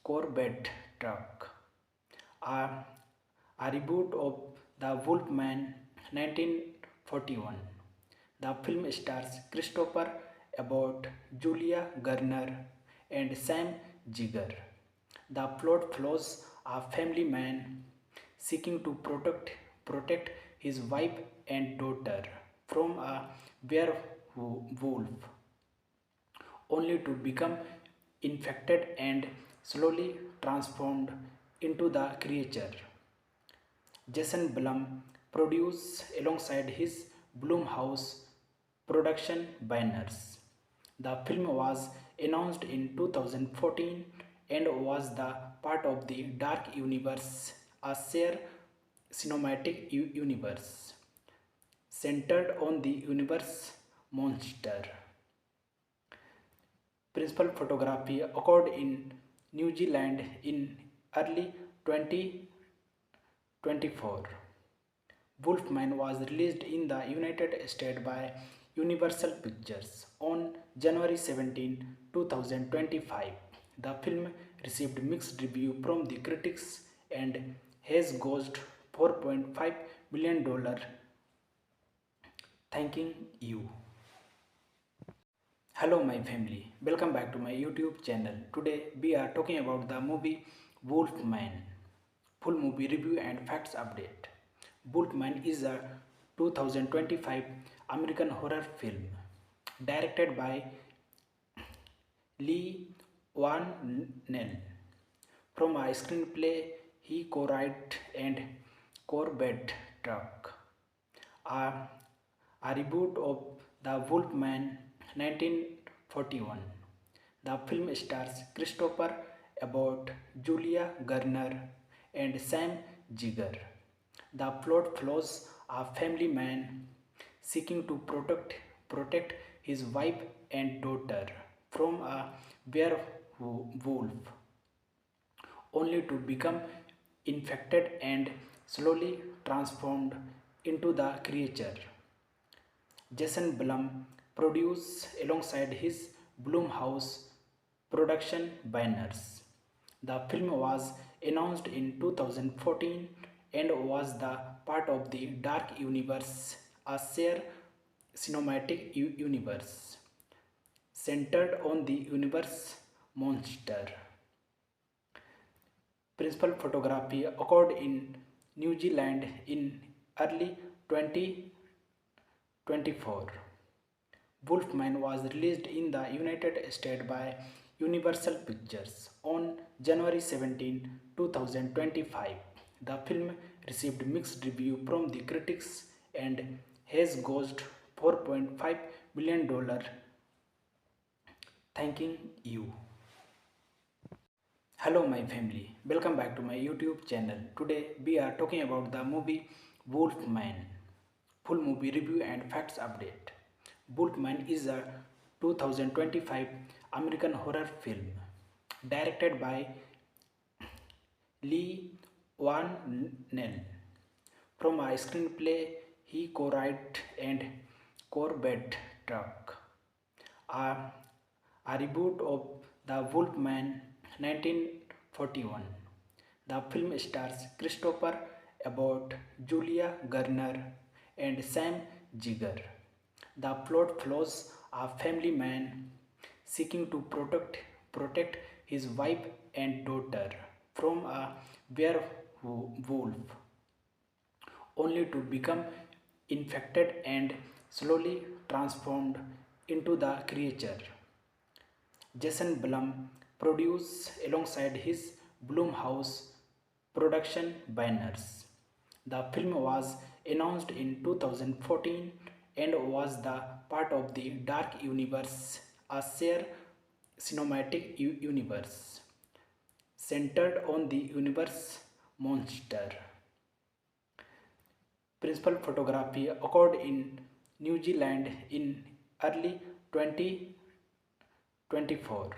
Corbett Truck. A, a reboot of The Wolfman 1941. The film stars Christopher Abbott, Julia Garner, and Sam Jigger. The plot follows a family man seeking to protect his wife and daughter from a werewolf, only to become infected and slowly transformed into the creature. Jason Blum produced alongside his Blumhouse production banners. The film was announced in 2014 and was the part of the Dark Universe, a shared cinematic universe centered on the universe monster. Principal photography occurred in New Zealand in early 2024. Wolfman was released in the United States by Universal Pictures on January 17, 2025. The film received mixed review from the critics and has grossed $4.5 million. Thanking you. Hello my family, welcome back to my YouTube channel. Today we are talking about the movie Wolfman. Full movie review and facts update. Wolfman is a 2025 American horror film directed by Lee Van Nell. From a screenplay he co-wrote and Corbett Truck. A, a reboot of The Wolfman 1941. The film stars Christopher Abbott, Julia Garner, and Sam Jigger. The plot follows a family man seeking to protect his wife and daughter from a werewolf, only to become infected and slowly transformed into the creature. Jason Blum produced alongside his Blumhouse production banners. The film was announced in 2014 and was the part of the Dark Universe, a shared cinematic universe centered on the universe monster. Principal photography occurred in New Zealand in early 2024. Wolfman was released in the United States by Universal Pictures on January 17, 2025. The film received mixed review from the critics and has grossed $4.5 million. Thanking you. Hello my family, welcome back to my YouTube channel. Today we are talking about the movie Wolfman. Full movie review and facts update. Wolfman is a 2025 American horror film directed by Lee Van Nell. From a screenplay he co-wrote and Corbett Truck. A, a reboot of The Wolfman 1941. The film stars Christopher Abbott, Julia Garner, and Sam Jigger. The plot follows a family man seeking to protect his wife and daughter from a werewolf, only to become infected and slowly transformed into the creature. Jason Blum produced alongside his Blumhouse production banners. The film was announced in 2014 and was the part of the Dark Universe, a shared cinematic universe centered on the universe monster. Principal photography occurred in New Zealand in early 2024.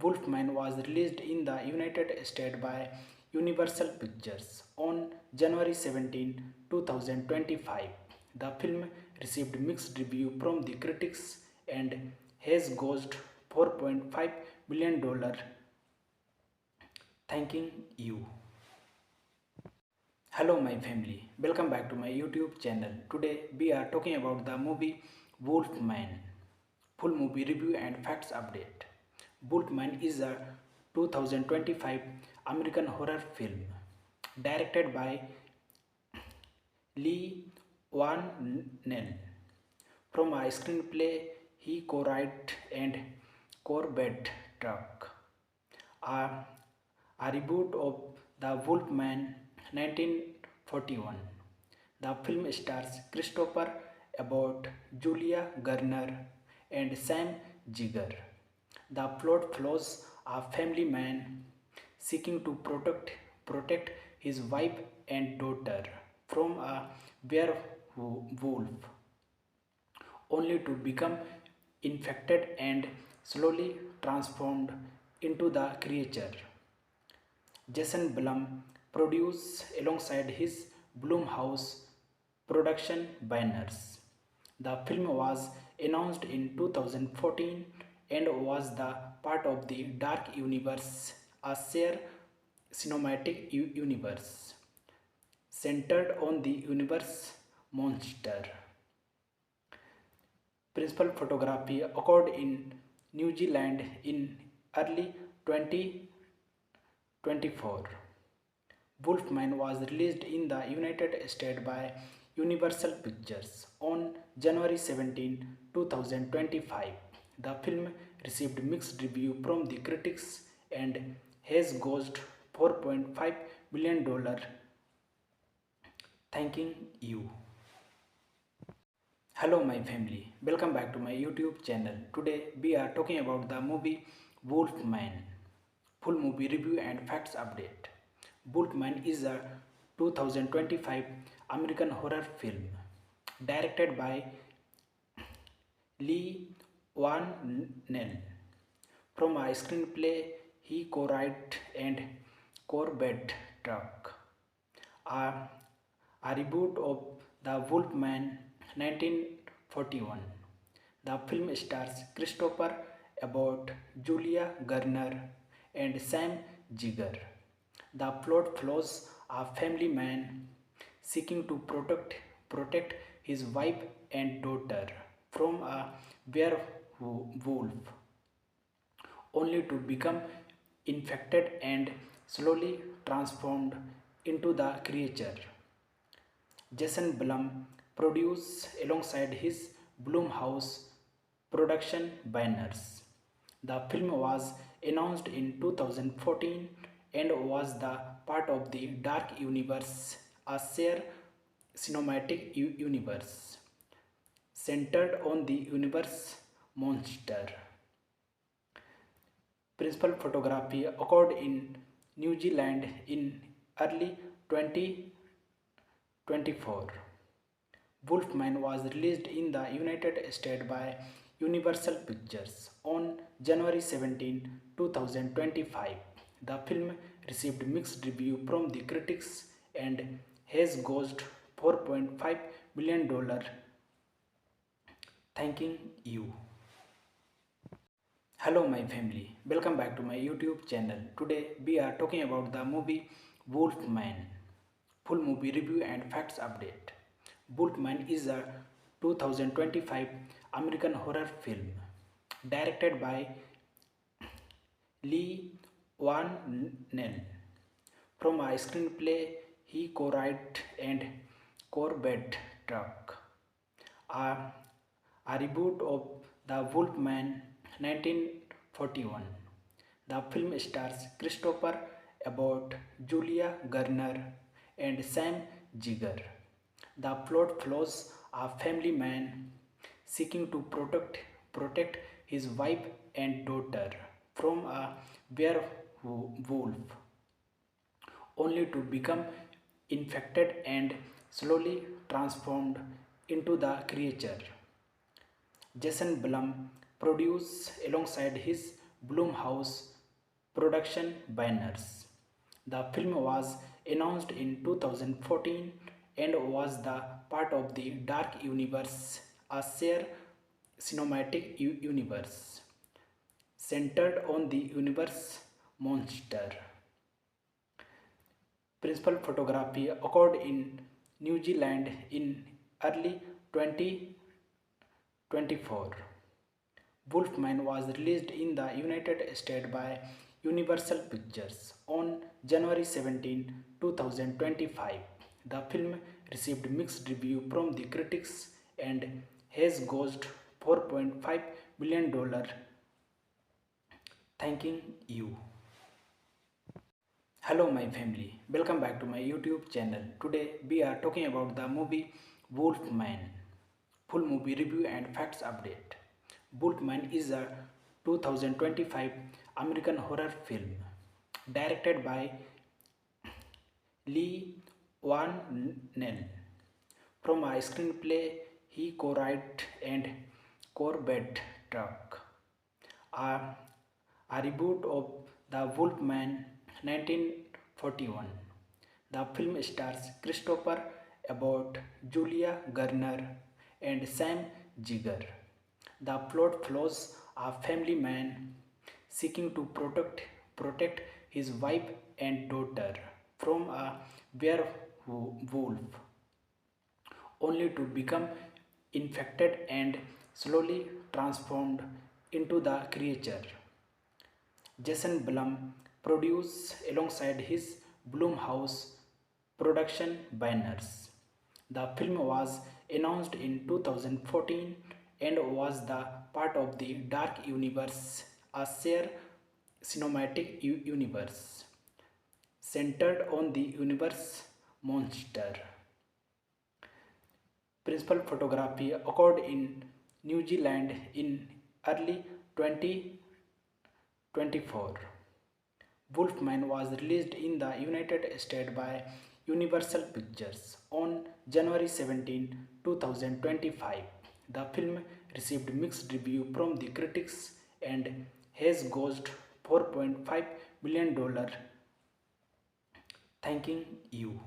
Wolfman was released in the United States by Universal Pictures on January 17, 2025. The film received mixed review from the critics and has grossed $4.5 million. Thanking you. Hello my family, welcome back to my YouTube channel. Today we are talking about the movie Wolfman. Full movie review and facts update. Wolfman is a 2025 American horror film directed by Lee Van Nell. From a screenplay he co-wrote and Corbett Truck. A, a reboot of The Wolfman 1941. The film stars Christopher Abbott, Julia Garner, and Sam Jigger. The plot follows a family man seeking to protect his wife and daughter from a werewolf, only to become infected and slowly transformed into the creature. Jason Blum produced alongside his Blumhouse production banners. The film was announced in 2014 and was the part of the Dark Universe, a shared cinematic universe centered on the universe monster. Principal photography occurred in New Zealand in early 2024. Wolfman was released in the United States by Universal Pictures on January 17, 2025. The film received mixed review from the critics and has grossed $4.5 million. Thanking you. Hello my family, welcome back to my YouTube channel. Today we are talking about the movie Wolfman. Full movie review and facts update. Wolfman is a 2025 American horror film directed by Lee Van Nell. From a screenplay he co-wrote and Corbett Truck. A, a reboot of The Wolfman 1941. The film stars Christopher Abbott, Julia Garner, and Sam Jigger. The plot follows a family man seeking to protect his wife and daughter from a werewolf, only to become infected and slowly transformed into the creature. Jason Blum produced alongside his Blumhouse production banners. The film was announced in 2014 and was the part of the Dark Universe, a shared cinematic universe centered on the universe monster. Principal photography occurred in New Zealand in early 2024. Wolfman was released in the United States by Universal Pictures on January 17, 2025. The film received mixed reviews from the critics and has grossed $4.5 million. Thanking you. Hello my family, welcome back to my YouTube channel. Today we are talking about the movie Wolfman. Full movie review and facts update. Wolfman is a 2025 American horror film directed by Lee Van Nell. From a screenplay he co-wrote and Corbett Truck. A, a reboot of The Wolfman 1941. The film stars Christopher Abbott, Julia Garner, and Sam Jigger. The plot follows a family man seeking to protect his wife and daughter from a werewolf, only to become infected and slowly transformed into the creature. Jason Blum produced alongside his Blumhouse production banners. The film was announced in 2014 and was the part of the Dark Universe, a shared cinematic universe centered on the universe monster. Principal photography occurred in New Zealand in early 2024. Wolfman was released in the United States by Universal Pictures on January 17, 2025. The film received mixed reviews from the critics and has grossed $4.5 million. Thanking you. Hello my family, welcome back to my YouTube channel. Today we are talking about the movie Wolfman. Full movie review and facts update. Wolfman is a 2025 American horror film directed by Lee Van Nell. From a screenplay he co-wrote and Corbett Truck. A, a reboot of The Wolfman 1941. The film stars Christopher Abbott, Julia Garner, and Sam Jigger. The plot follows a family man seeking to protect his wife and daughter from a werewolf, only to become infected and slowly transformed into the creature. Jason Blum produced alongside his Blumhouse production banners. The film was announced in 2014 and was the part of the Dark Universe, a shared cinematic universe centered on the universe monster. Principal photography occurred in New Zealand in early 2024. Wolfman was released in the United States by Universal Pictures on January 17, 2025. The film received mixed reviews from the critics and has grossed $4.5 million. Thanking you.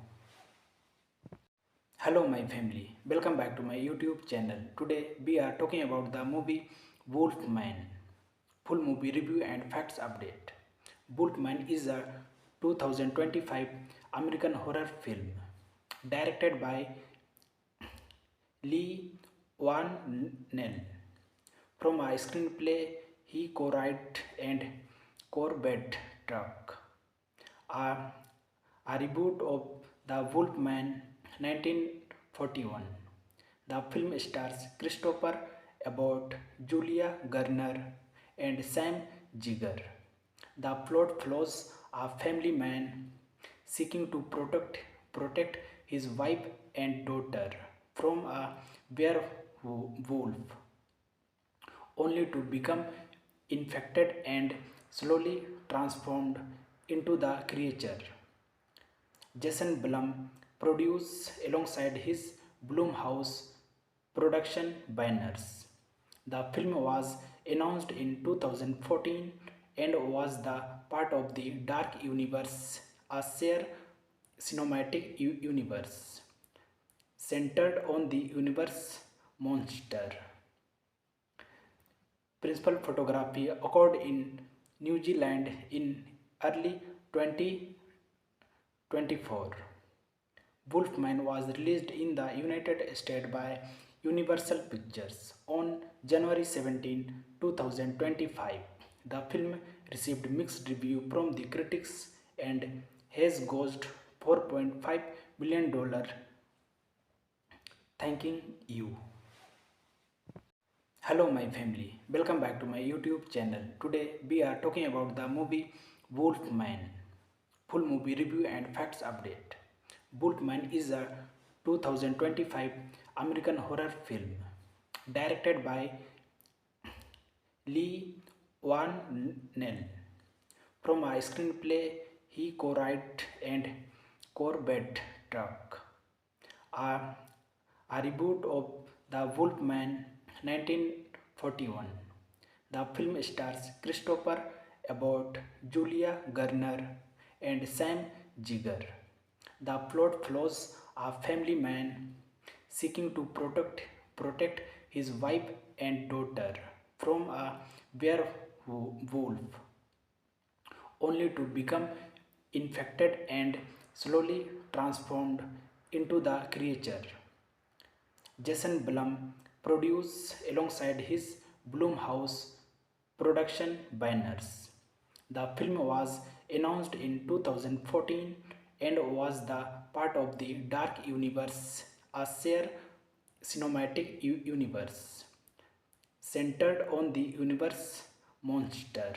Hello my family, welcome back to my YouTube channel. Today we are talking about the movie Wolfman. Full movie review and facts update. Wolfman is a 2025 American horror film directed by Lee Van Nell. From a screenplay he co-wrote and Corbett Truck. A, a reboot of The Wolfman 1941. The film stars Christopher Abbott, Julia Garner, and Sam Jigger. The plot follows a family man seeking to protect his wife and daughter from a werewolf, only to become infected and slowly transformed into the creature Jason Blum produced alongside his Blumhouse production banners. The film was announced in 2014 and was the part of the Dark Universe, a shared cinematic universe centered on the universe monster. Principal photography occurred in New Zealand in early 2024. Wolfman was released in the United States by Universal Pictures on January 17, 2025. The film received mixed reviews from the critics and has grossed $4.5 billion. Thanking you. Hello my family, welcome back to my YouTube channel. Today we are talking about the movie Wolfman. Full movie review and facts update. Wolfman is a 2025 American horror film directed by Lee Van Nell. From a screenplay he co-wrote and Corbett Truck. A, a reboot of The Wolfman 1941. The film stars Christopher Abbott, Julia Garner, and Sam Jigger. The plot follows a family man seeking to protect his wife and daughter from a werewolf, only to become infected and slowly transformed into the creature Jason Blum produced alongside his Blumhouse production banners. The film was announced in 2014 and was the part of the Dark Universe, a shared cinematic universe centered on the universe monster.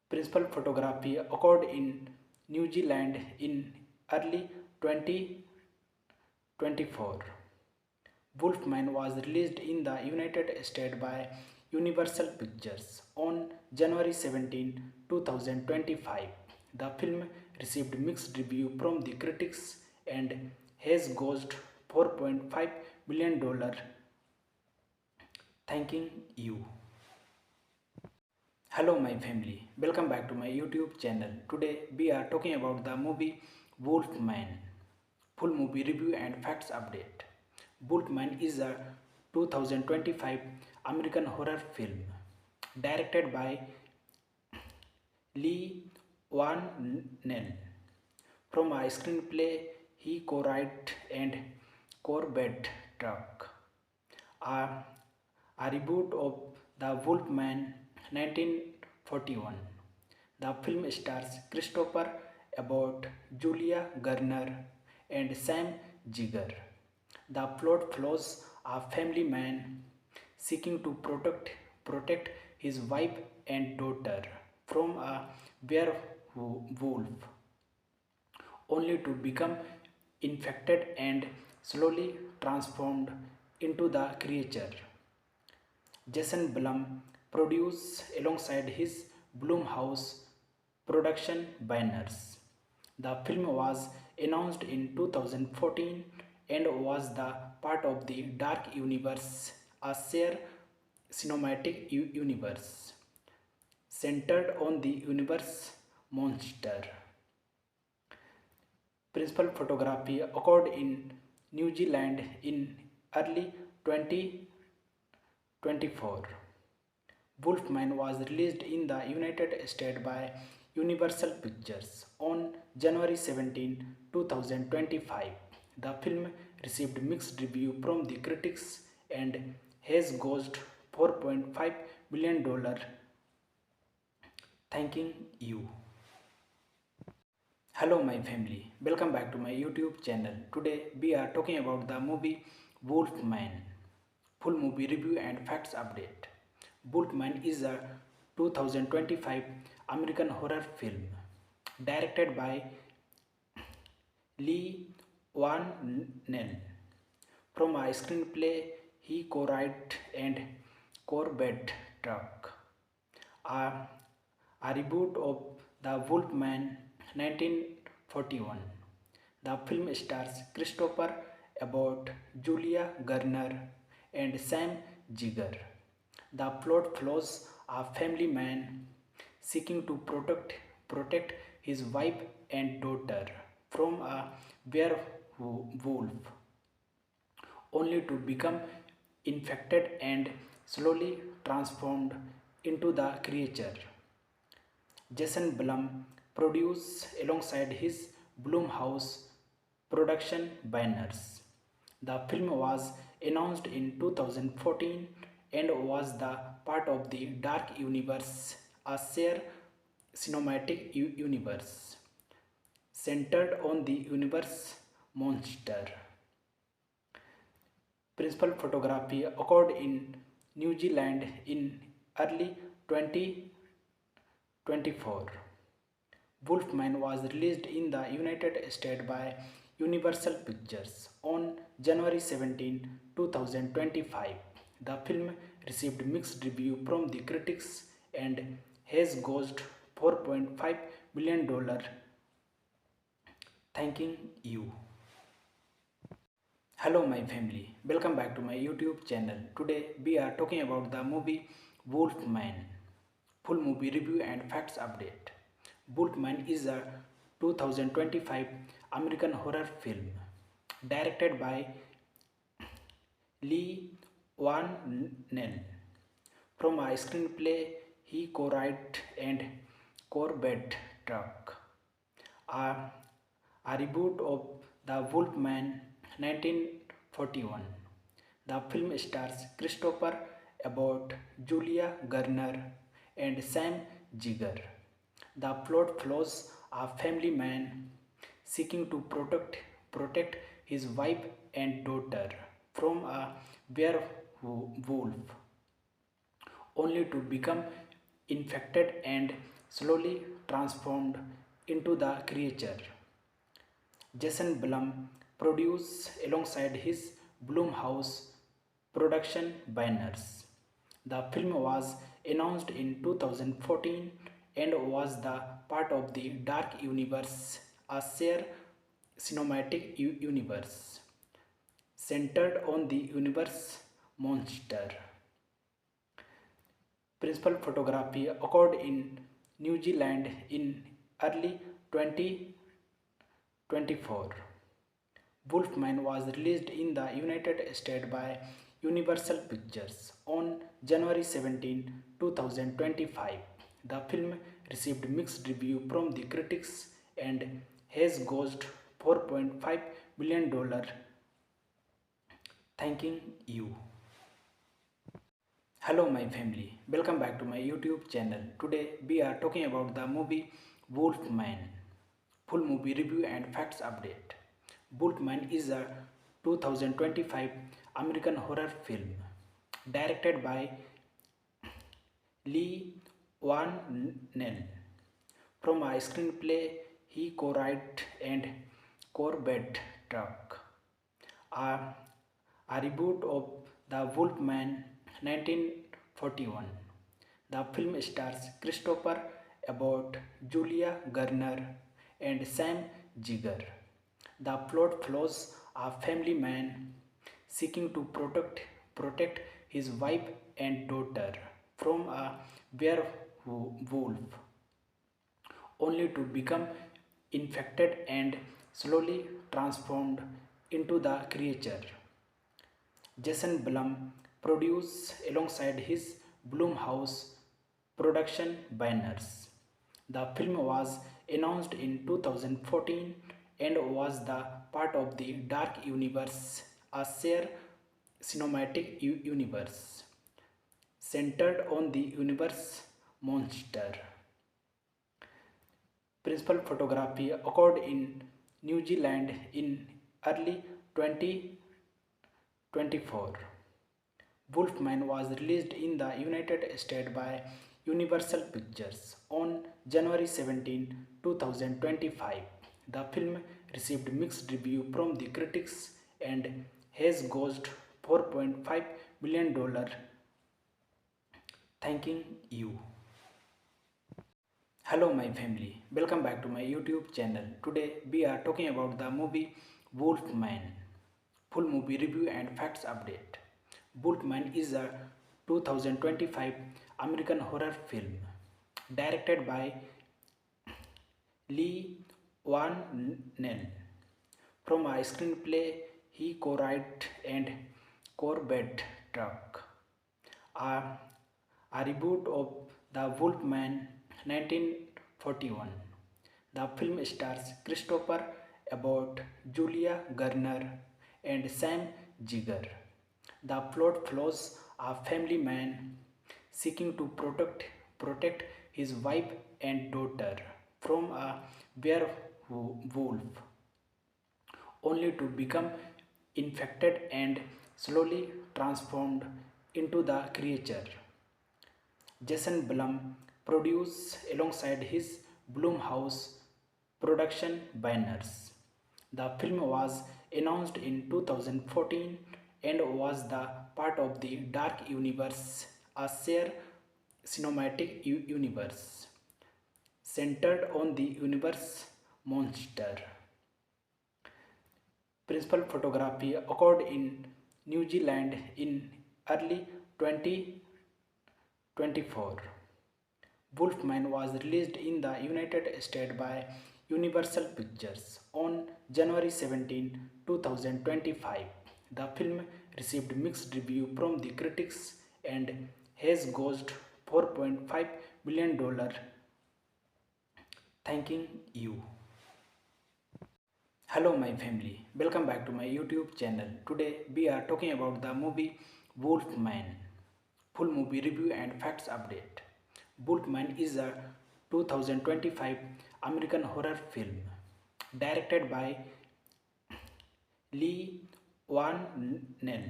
Principal photography occurred in New Zealand in early 2024. Wolfman was released in the United States by Universal Pictures on January 17, 2025. The film received mixed reviews from the critics and has grossed $4.5 billion. Thanking you. Hello my family, welcome back to my YouTube channel. Today we are talking about the movie Wolfman. Full movie review and facts update. Wolfman is a 2025 American horror film directed by Lee Van Nell. From a screenplay he co-wrote and Corbett Truck. A, a reboot of The Wolfman 1941. The film stars Christopher Abbott, Julia Garner, and Sam Jigger. The plot follows a family man seeking to protect his wife and daughter from a werewolf, only to become infected and slowly transformed into the creature Jason Blum produced alongside his Blumhouse production banners. The film was announced in 2014 and was the part of the Dark Universe, a shared cinematic universe centered on the universe monster. Principal photography occurred in New Zealand in early 2024. Wolfman was released in the United States by Universal Pictures on January 17, 2025. The film received mixed reviews from the critics and has grossed $4.5 billion. Thanking you. Hello my family, welcome back to my YouTube channel. Today we are talking about the movie Wolfman. Full movie review and facts update. Wolfman is a 2025 American horror film directed by Lee Van Nell. From a screenplay he co-wrote and Corbett Truck. a, a reboot of The Wolfman 1941. The film stars Christopher Abbott, Julia Garner, and Sam Jigger. The plot follows a family man seeking to protect his wife and daughter from a werewolf, only to become infected and slowly transformed into the creature. Jason Blum produced alongside his Blumhouse production banners. The film was announced in 2014 and was the part of the Dark Universe, a shared cinematic universe centered on the universe monster. Principal photography occurred in New Zealand in early 2024. Wolfman was released in the United States by Universal Pictures on January 17, 2025. The film received mixed reviews from the critics and has grossed $4.5 million. Thanking you. Hello my family, welcome back to my YouTube channel. Today we are talking about the movie Wolfman. Full movie review and facts update. Wolfman is a 2025 American horror film directed by Lee Van Nell. From a screenplay he co-wrote and Corbett Truck. A, a reboot of The Wolfman 1941. The film stars Christopher Abbott, Julia Garner, and Sam Jigger. The plot follows a family man seeking to protect his wife and daughter from a werewolf, only to become infected and slowly transformed into the creature. Jason Blum produced alongside his Blumhouse production banners. The film was announced in 2014 and was the part of the Dark Universe, a shared cinematic universe centered on the universe monster. Principal photography occurred in New Zealand in early 2024. Wolfman was released in the United States by Universal Pictures on January 17, 2025. The film received mixed reviews from the critics and has grossed $4.5 million. Thanking you. Hello my family, welcome back to my YouTube channel. Today we are talking about the movie Wolfman. Full movie review and facts update. Wolfman is a 2025 American horror film directed by Lee Van Nell. From a screenplay he co-wrote and Corbett Truck. A, a reboot of The Wolfman 1941. The film stars Christopher Abbott, Julia Garner, and Sam Jigger. The plot follows a family man seeking to protect his wife and daughter from a werewolf, only to become infected and slowly transformed into the creature. Jason Blum produced alongside his Blumhouse production banners. The film was announced in 2014 and was the part of the Dark Universe, a shared cinematic universe centered on the universe monster. Principal photography occurred in New Zealand in early 2024. Wolfman was released in the United States by Universal Pictures on January 17, 2025. The film received mixed reviews from the critics and has grossed $4.5 million. Thanking you. Hello, my family. Welcome back to my YouTube channel. Today we are talking about the movie Wolfman. Full movie review and facts update. Wolfman is a 2025 American horror film directed by Lee Van Nell. From a screenplay he co-wrote and Corbett Truck. A, a reboot of The Wolfman 1941. The film stars Christopher Abbott, Julia Garner, and Sam Jigger. The plot follows a family man seeking to protect his wife and daughter from a werewolf, only to become infected and slowly transformed into the creature. Jason Blum produced alongside his Blumhouse production banners. The film was announced in 2014 and was the part of the Dark Universe, a shared cinematic universe centered on the universe monster. Principal photography occurred in New Zealand in early 2024. Wolfman was released in the United States by Universal Pictures on January 17, 2025. The film received mixed review from the critics and has grossed $4.5 billion. Thanking you. Hello, my family. Welcome back to my YouTube channel. Today we are talking about the movie Wolfman. Full movie review and facts update. Wolfman is a 2025 American horror film directed by Lee Van Nell.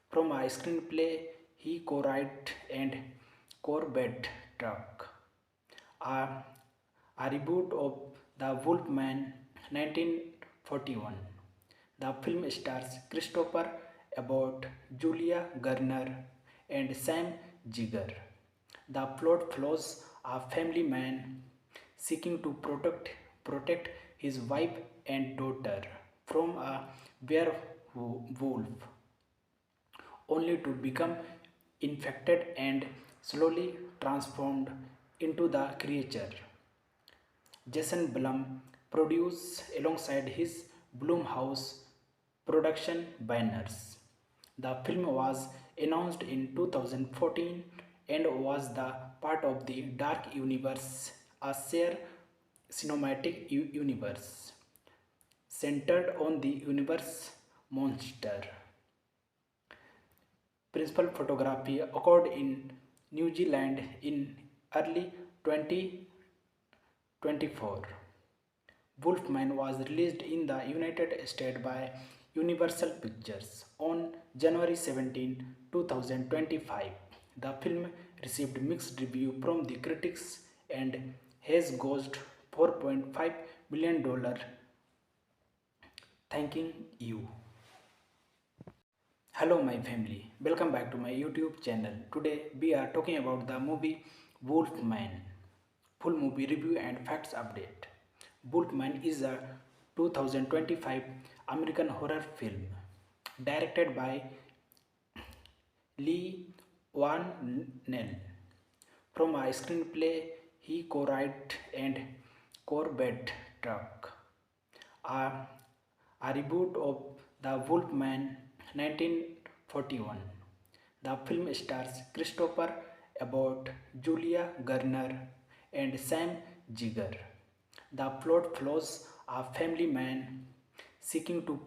From a screenplay he co-wrote and Corbett Truck. A, a reboot of The Wolfman 1941. The film stars Christopher Abbott, Julia Garner, and Sam Jigger. The plot follows a family man seeking to protect his wife and daughter from a werewolf, only to become infected and slowly transformed into the creature. Jason Blum produced alongside his Blumhouse production banners. The film was announced in 2014 and was the part of the Dark Universe, a shared cinematic universe centered on the universe monster. Principal photography occurred in New Zealand in early 2024. Wolfman was released in the United States by Universal Pictures on January 17, 2025. The film received mixed review from the critics and has grossed $4.5 billion. Thanking you. Hello, my family. Welcome back to my YouTube channel. Today we are talking about the movie Wolfman. Full movie review and facts update. Wolfman is a 2025 American horror film directed by Lee Van Nell. From a screenplay he co-wrote and Corbett Truck. A, a reboot of The Wolfman 1941. The film stars Christopher Abbott, Julia Garner, and Sam Jigger. The plot follows a family man seeking to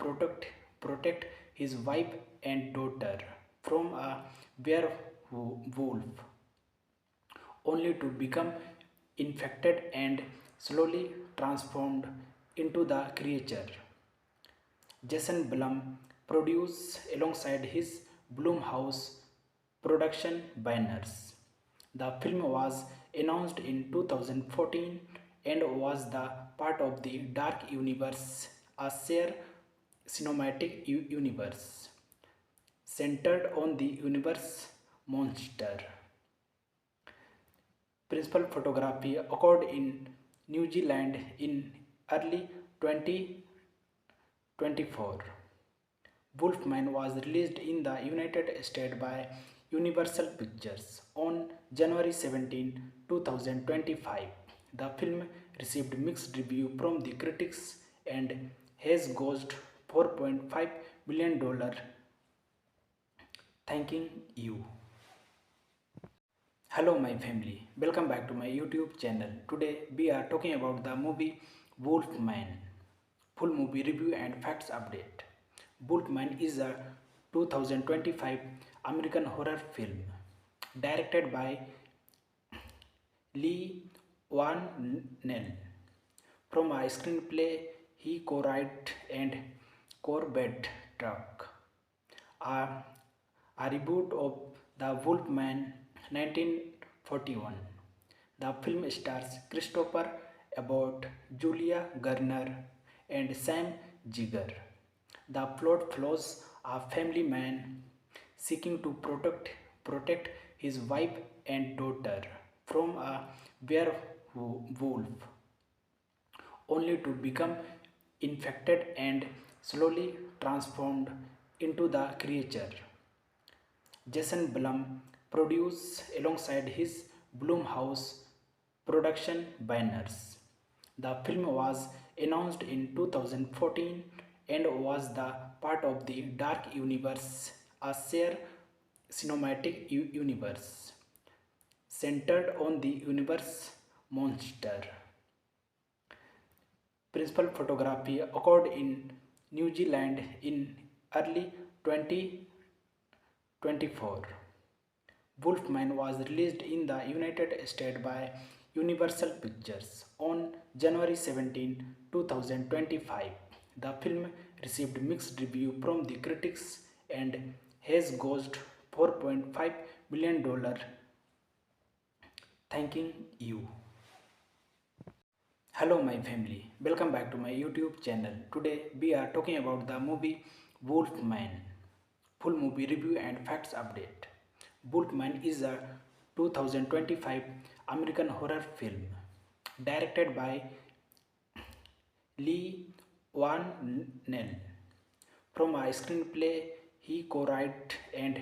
protect his wife and daughter from a werewolf, only to become infected and slowly transformed into the creature. Jason Blum produced alongside his Blumhouse production banners. The film was announced in 2014 and was the part of the Dark Universe, a shared cinematic universe centered on the universe monster. Principal photography occurred in New Zealand in early 2024. Wolfman was released in the United States by Universal Pictures on January 17, 2025. The film received mixed reviews from the critics and has grossed $4.5 million. Thanking you. Hello my family, welcome back to my YouTube channel. Today we are talking about the movie Wolfman. Full movie review and facts update. Wolfman is a 2025 American horror film directed by Lee Van Nell. From a screenplay he co-wrote and Corbett Truck. A, a reboot of The Wolfman 1941. The film stars Christopher Abbott, Julia Garner, and Sam Jigger. The plot follows a family man seeking to protect his wife and daughter from a werewolf, only to become infected and slowly transformed into the creature. Jason Blum produced alongside his Blumhouse production banners. The film was announced in 2014 and was the part of the Dark Universe, a shared cinematic universe centered on the universe monster. Principal photography occurred in New Zealand in early 2024. Wolfman was released in the United States by Universal Pictures on January 17, 2025. The film received mixed reviews from the critics and has grossed $4.5 million. Thanking you. Hello my family, welcome back to my YouTube channel. Today we are talking about the movie Wolfman. Full movie review and facts update. Wolfman is a 2025 American horror film directed by Lee Van Nell. From a screenplay he co-wrote and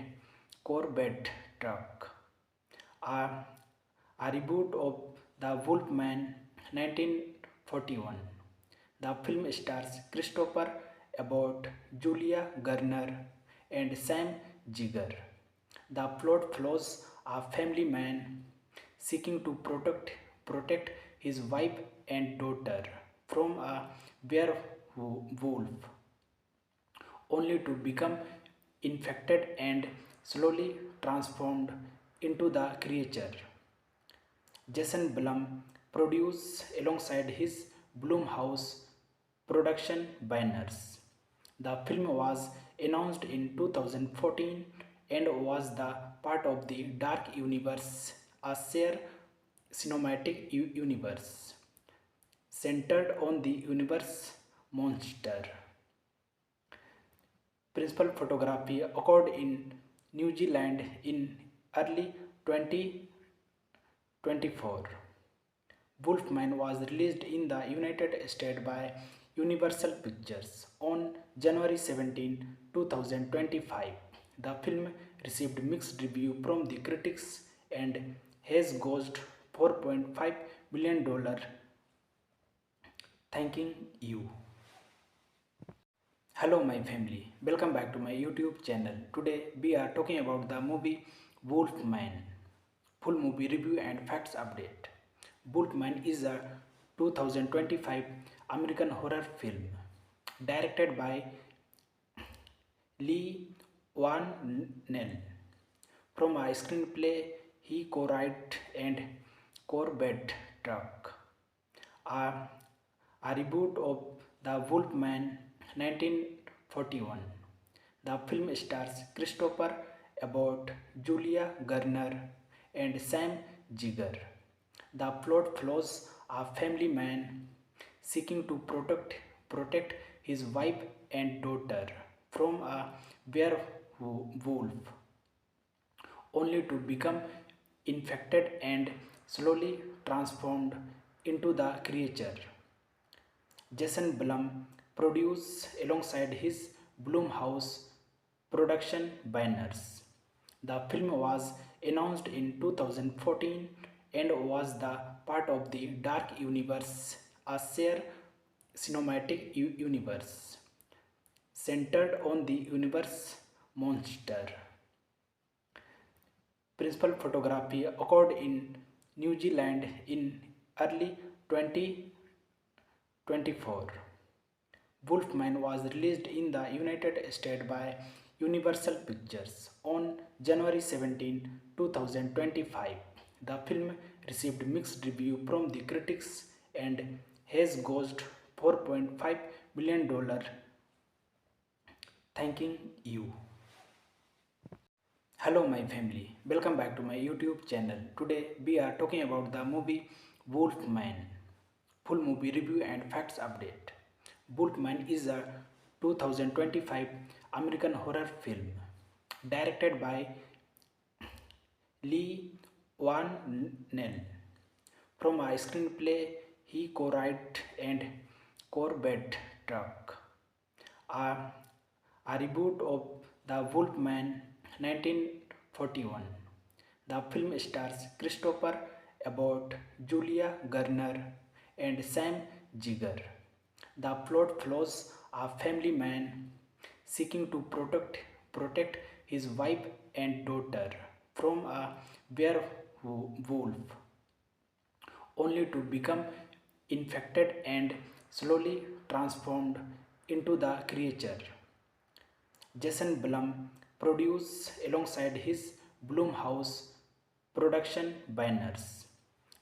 Corbett Truck. A, a reboot of The Wolfman 1941. The film stars Christopher Abbott, Julia Garner, and Sam Jigger. The plot follows a family man seeking to protect his wife and daughter from a werewolf, only to become infected and slowly transformed into the creature. Jason Blum produced alongside his Blumhouse production banners. The film was announced in 2014 and was the part of the Dark Universe, a shared cinematic universe centered on the universe monster. Principal photography occurred in New Zealand in early 2024. Wolfman was released in the United States by Universal Pictures on January 17, 2025. The film received mixed reviews from the critics and has grossed $4.5 million. Thanking you. Hello my family, welcome back to my YouTube channel. Today we are talking about the movie Wolfman. Full movie review and facts update. Wolfman is a 2025 American horror film directed by Lee Van Nell. From a screenplay he co-wrote and Corbett Truck. A, a reboot of The Wolfman 1941. The film stars Christopher Abbott, Julia Garner, and Sam Jigger. The plot follows a family man seeking to protect his wife and daughter from a werewolf, only to become infected and slowly transformed into the creature Jason Blum produced alongside his Blumhouse production banners. The film was announced in 2014 and was the part of the Dark Universe, a shared cinematic universe centered on the universe monster. Principal photography occurred in New Zealand in early 2024. Wolfman was released in the United States by Universal Pictures on January 17, 2025. The film received mixed reviews from the critics and has grossed $4.5 million. Thanking you. Hello my family, welcome back to my YouTube channel. Today we are talking about the movie Wolfman. Full movie review and facts update. Wolfman is a 2025 American horror film directed by Lee Van Nell. From a screenplay he co-wrote and Corbett Truck. A, a reboot of The Wolfman 1941. The film stars Christopher Abbott, Julia Garner, and Sam Jigger. The plot follows a family man seeking to protect his wife and daughter from a werewolf, only to become infected and slowly transformed into the creature Jason Blum produced alongside his Blumhouse production banners.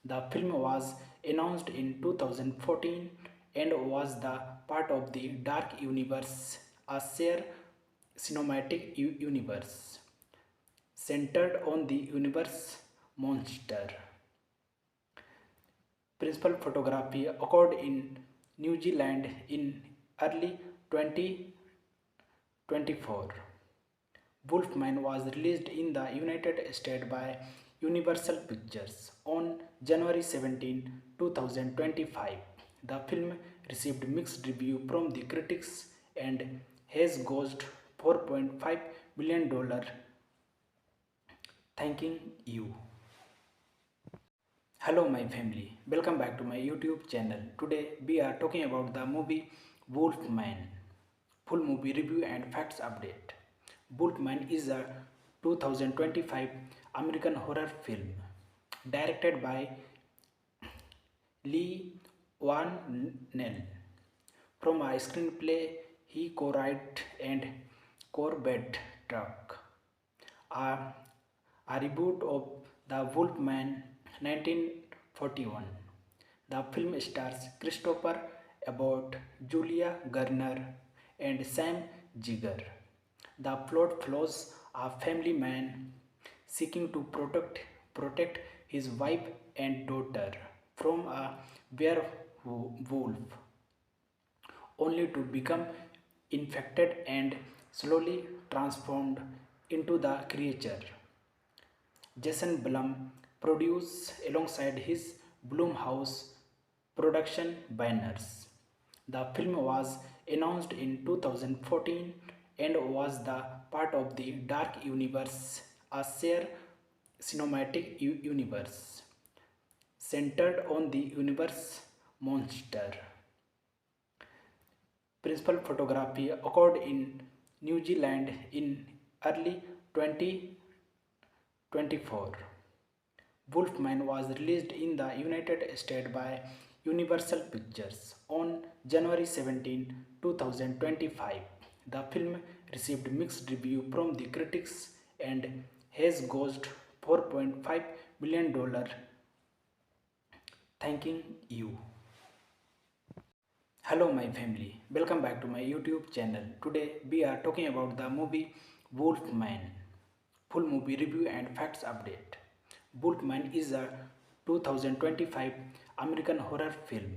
The film was announced in 2014 and was the part of the Dark Universe, a shared cinematic universe centered on the universe monster. Principal photography occurred in New Zealand in early 2024. Wolfman was released in the United States by Universal Pictures on January 17, 2025. The film received mixed reviews from the critics and has grossed $4.5 million. Thanking you. Hello my family, welcome back to my YouTube channel. Today we are talking about the movie Wolfman. Full movie review and facts update. Wolfman is a 2025 American horror film directed by Lee Van Nell. From a screenplay he co-wrote and Corbett Truck. A, a reboot of The Wolfman 1941. The film stars Christopher Abbott, Julia Garner, and Sam Jigger. The plot follows a family man seeking to protect his wife and daughter from a werewolf, only to become infected and slowly transformed into the creature Jason Blum produced alongside his Blumhouse production banners. The film was announced in 2014 and was the part of the Dark Universe, a shared cinematic universe centered on the universe monster. Principal photography occurred in New Zealand in early 2024. Wolfman was released in the United States by Universal Pictures on January 17, 2025. The film received mixed reviews from the critics and has grossed $4.5 million. Thanking you. Hello my family, welcome back to my YouTube channel. Today we are talking about the movie Wolfman. Full movie review and facts update. Wolfman is a 2025 American horror film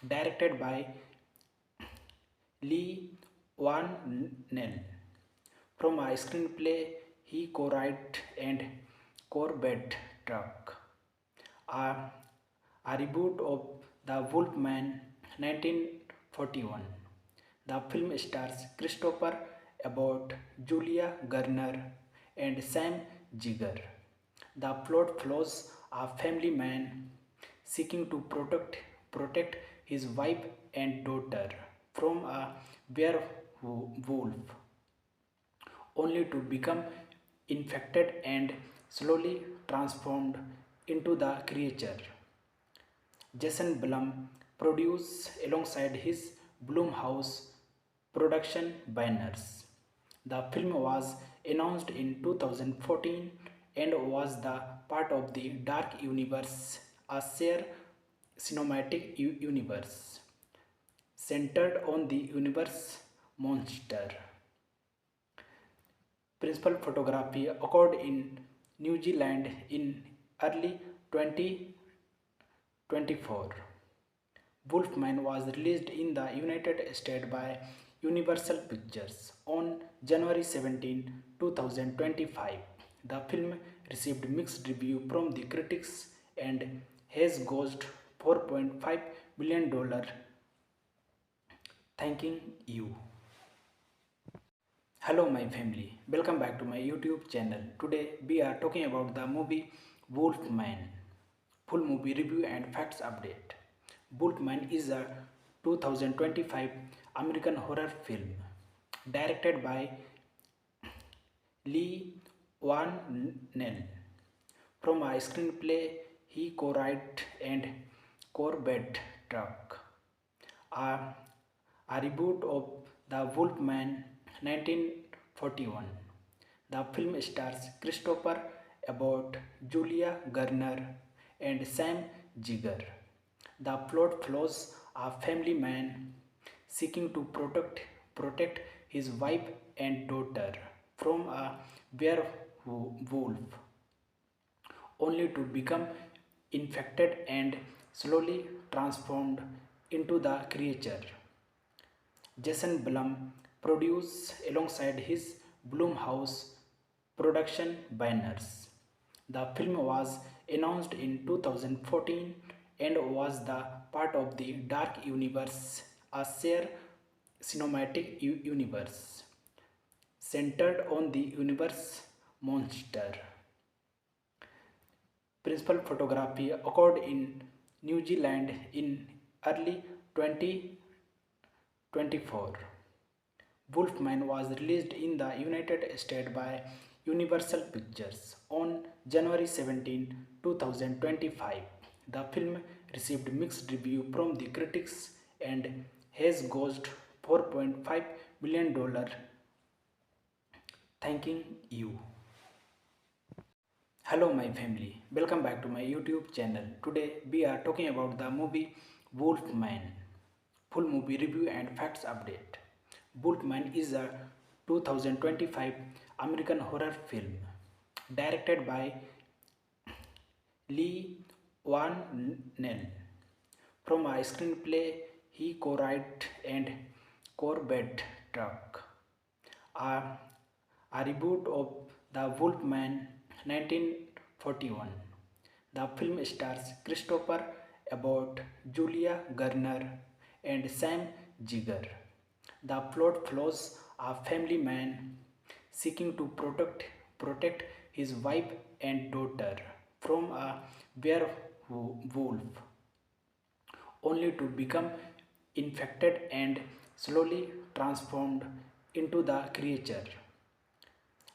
directed by Lee Van Nell. From a screenplay he co-wrote and Corbett Truck. a, a reboot of The Wolfman 1941. The film stars Christopher Abbott, Julia Garner, and Sam Jigger. The plot follows a family man seeking to protect his wife and daughter from a werewolf, only to become infected and slowly transformed into the creature. Jason Blum produced alongside his Blumhouse production banners. The film was announced in 2014 and was the part of the Dark Universe, a shared cinematic universe centered on the universe monster. Principal photography occurred in New Zealand in early 2024. Wolfman was released in the United States by Universal Pictures on January 17, 2025. The film received mixed reviews from the critics and has grossed $4.5 million. Thanking you. Hello my family, welcome back to my YouTube channel. Today we are talking about the movie Wolfman. Full movie review and facts update. Wolfman is a 2025 American horror film directed by Lee Van Nell. From a screenplay he co-wrote and Corbett Truck. A, a reboot of The Wolfman 1941. The film stars Christopher Abbott, Julia Garner, and Sam Jigger. The plot follows a family man seeking to protect his wife and daughter from a werewolf, only to become infected and slowly transformed into the creature. Jason Blum produced alongside his Blumhouse production banners. The film was announced in 2014 and was the part of the Dark Universe, a shared cinematic universe centered on the universe monster. Principal photography occurred in New Zealand in early 2024. Wolfman was released in the United States by Universal Pictures on January 17, 2025. The film received mixed reviews from the critics and has grossed $4.5 million. Thanking you. Hello my family, welcome back to my YouTube channel. Today we are talking about the movie Wolfman. Full movie review and facts update. Wolfman is a 2025 American horror film directed by Lee Van Nell. From a screenplay he co-wrote and Corbett Truck. A, a reboot of The Wolfman 1941. The film stars Christopher Abbott, Julia Garner, and Sam Jigger. The plot follows a family man seeking to protect his wife and daughter from a werewolf, only to become infected and slowly transformed into the creature.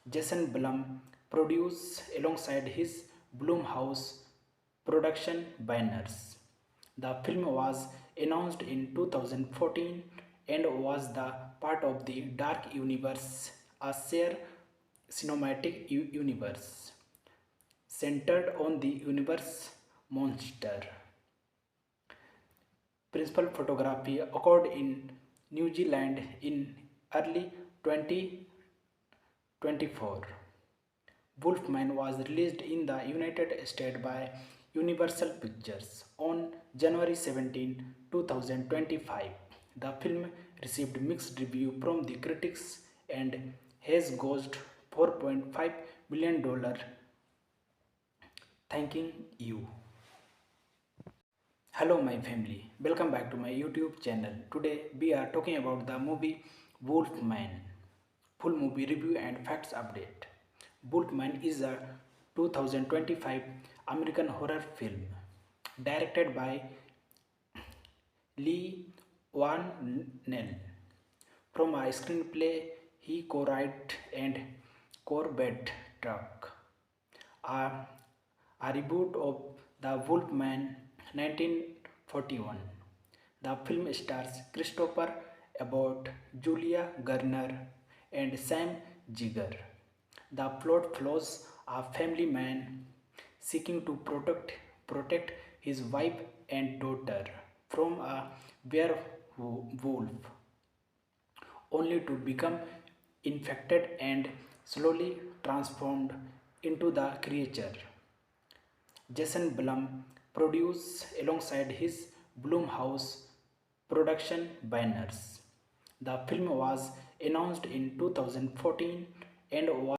Jason Blum produced alongside his Blumhouse production banners. The film was announced in 2014 and was the part of the Dark Universe, a shared cinematic universe centered on the universe monster. Principal photography occurred in New Zealand in early 2024. Wolfman was released in the United States by Universal Pictures on January 17, 2025. The film received mixed reviews from the critics and has grossed $4.5 million. Thanking you. Hello, my family. Welcome back to my YouTube channel. Today, we are talking about the movie Wolfman. Full movie review and facts update. Wolfman is a 2025 American horror film directed by Lee Van Nell. From a screenplay he co-wrote and Corbett Truck. A, a reboot of The Wolfman 1941. The film stars Christopher Abbott, Julia Garner, and Sam Jigger. The plot follows a family man seeking to protect his wife and daughter from a werewolf, only to become infected and slowly transformed into the creature. Jason Blum produced alongside his Blumhouse production banners. The film was announced in 2014 and was